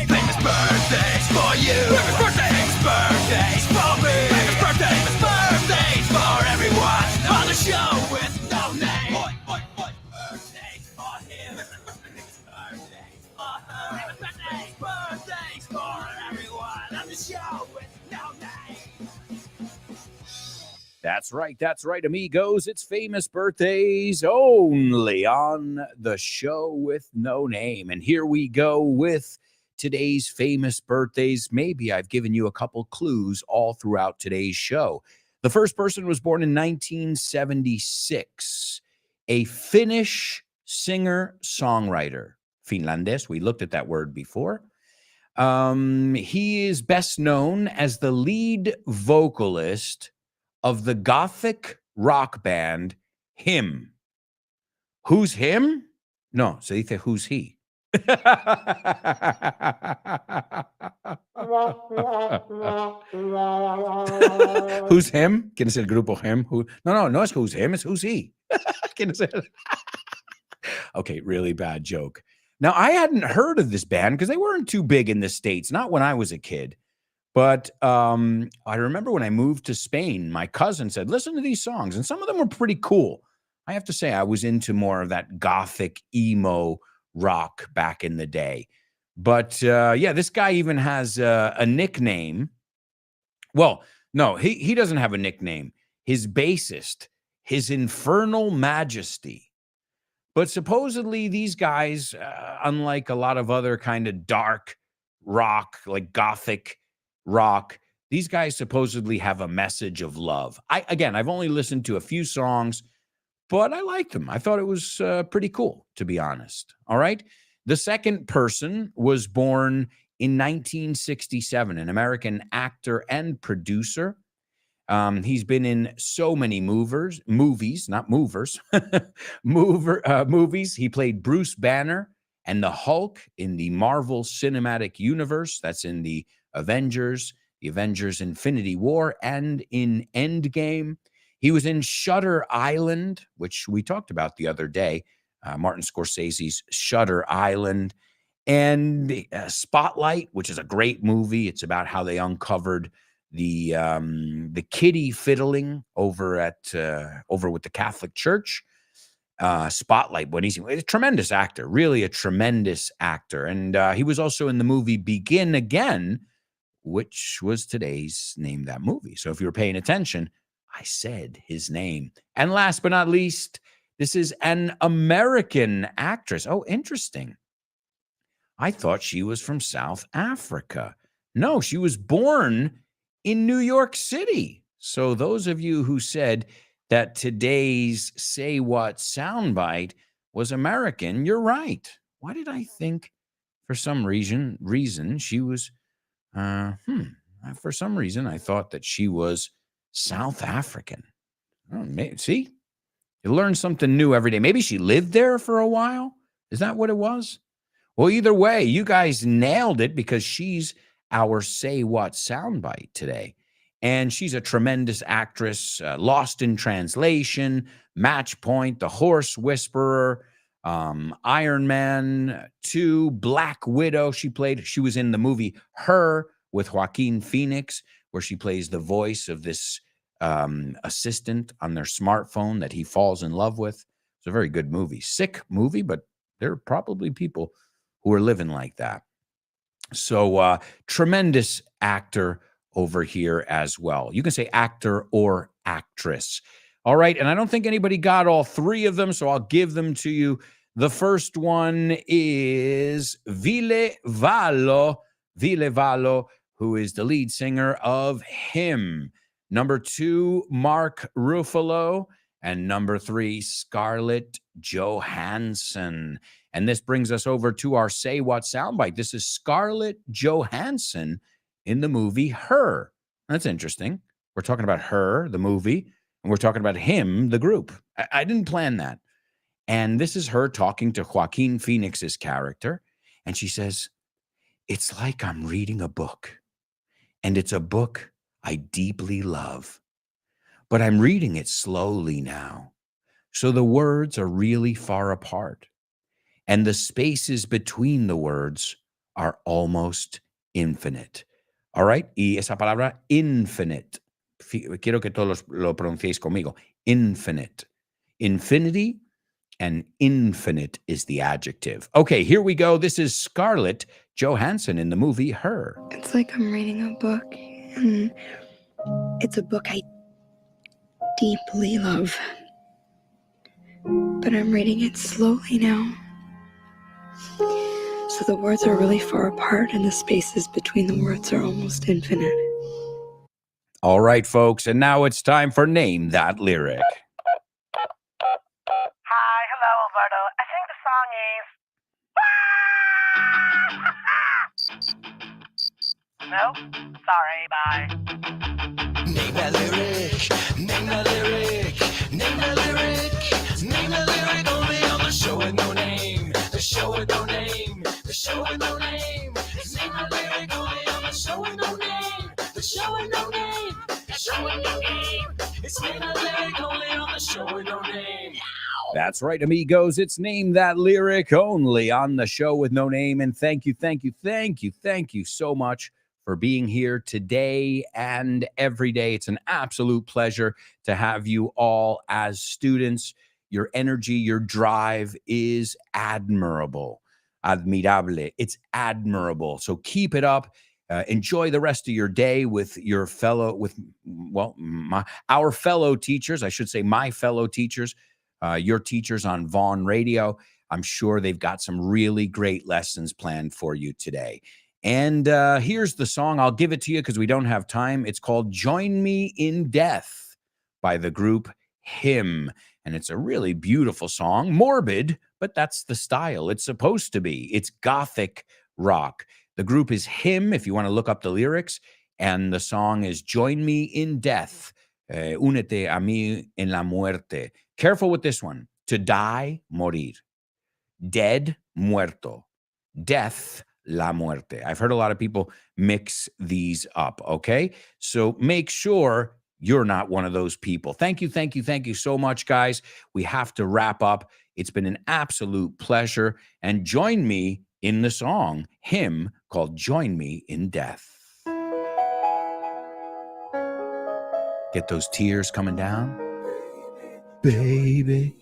Famous birthdays for you. Famous birthdays for me. Famous birthdays for everyone. On the show with no name. Birthdays for him. Birthdays for her. Birthdays for everyone. On the show with no name. That's right, amigos. It's famous birthdays only on the show with no name. And here we go with today's famous birthdays. Maybe I've given you a couple clues all throughout today's show. The first person was born in 1976, a Finnish singer-songwriter. Finlandés, we looked at that word before. He is best known as the lead vocalist of the gothic rock band Him. Who's him? No, se dice who's he. Who's him? ¿Quién es el grupo Him? No es who's him, it's who's he. ¿Quién es él? Okay, really bad joke. Now, I hadn't heard of this band because they weren't too big in the States, not when I was a kid. But I remember when I moved to Spain, my cousin said, listen to these songs. And some of them were pretty cool. I have to say, I was into more of that gothic emo rock back in the day. But yeah, this guy even has a nickname. Well, no, he doesn't have a nickname. His bassist, His Infernal Majesty. But supposedly these guys, unlike a lot of other kind of dark rock, like gothic rock, these guys supposedly have a message of love. I've only listened to a few songs, but I liked them. I thought it was pretty cool, to be honest. All right. The second person was born in 1967, an American actor and producer. He's been in so many movies. Movies. He played Bruce Banner and the Hulk in the Marvel Cinematic Universe. That's in the Avengers Infinity War, and in Endgame. He was in Shutter Island, which we talked about the other day, Martin Scorsese's Shutter Island, and Spotlight, which is a great movie. It's about how they uncovered the kiddie fiddling over with the Catholic Church. Spotlight, buenísimo. A tremendous actor, really a tremendous actor. And he was also in the movie Begin Again, which was today's Name That Movie. So if you were paying attention, I said his name. And last but not least, this is an American actress. Oh, interesting. I thought she was from South Africa. No, she was born in New York City. So those of you who said that today's Say What soundbite was American, you're right. Why did I think for some reason she was, for some reason I thought that she was South African. Oh, see, you learn something new every day. Maybe she lived there for a while. Is that what it was? Well, either way, you guys nailed it because she's our Say What soundbite today. And she's a tremendous actress, Lost in Translation, Match Point, The Horse Whisperer, Iron Man 2, Black Widow. She was in the movie Her with Joaquin Phoenix, where she plays the voice of this assistant on their smartphone that he falls in love with. It's a very good movie. Sick movie, but there are probably people who are living like that. So tremendous actor over here as well. You can say actor or actress. All right. And I don't think anybody got all three of them, so I'll give them to you. The first one is Ville Valo, who is the lead singer of Him. Number 2, Mark Ruffalo. And number 3, Scarlett Johansson. And this brings us over to our Say What soundbite. This is Scarlett Johansson in the movie Her. That's interesting. We're talking about Her, the movie, and we're talking about Him, the group. I didn't plan that. And this is her talking to Joaquin Phoenix's character. And she says, "It's like I'm reading a book. And it's a book I deeply love. But I'm reading it slowly now. So the words are really far apart. And the spaces between the words are almost infinite." All right? Y esa palabra infinite. Quiero que todos lo pronunciéis conmigo. Infinite. Infinity and infinite is the adjective. Okay, here we go. This is Scarlett Johansson in the movie Her. It's like I'm reading a book, and it's a book I deeply love. But I'm reading it slowly now. So the words are really far apart, and the spaces between the words are almost infinite. All right, folks, and now it's time for Name That Lyric. Hi, hello, Alberto. I think the song is. No? Sorry, bye. Name that lyric, name that lyric, name that lyric, name that lyric only on the show with no name, the show with no name, the show with no name. Name that lyric only on the show with no name, the show with no name, the show with no name. It's name that lyric only on the show with no name. That's right, amigos. It's Name That Lyric only on the show with no name. And thank you so much for being here today and every day. It's an absolute pleasure to have you all as students. Your energy, your drive is admirable. Admirable. It's admirable. So keep it up. Enjoy the rest of your day with your our fellow teachers. I should say my fellow teachers. Your teachers on Vaughn Radio. I'm sure they've got some really great lessons planned for you today. And here's the song. I'll give it to you because we don't have time. It's called Join Me in Death by the group Him. And it's a really beautiful song. Morbid, but that's the style it's supposed to be. It's gothic rock. The group is Him, if you want to look up the lyrics. And the song is Join Me in Death. Únete a mí en la muerte. Careful with this one. To die, morir. Dead, muerto. Death, la muerte. I've heard a lot of people mix these up, okay? So make sure you're not one of those people. Thank you so much, guys. We have to wrap up. It's been an absolute pleasure. And join me in the song, Him, called Join Me in Death. Get those tears coming down. Baby.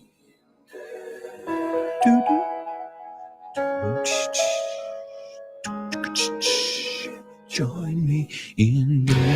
Join me in death.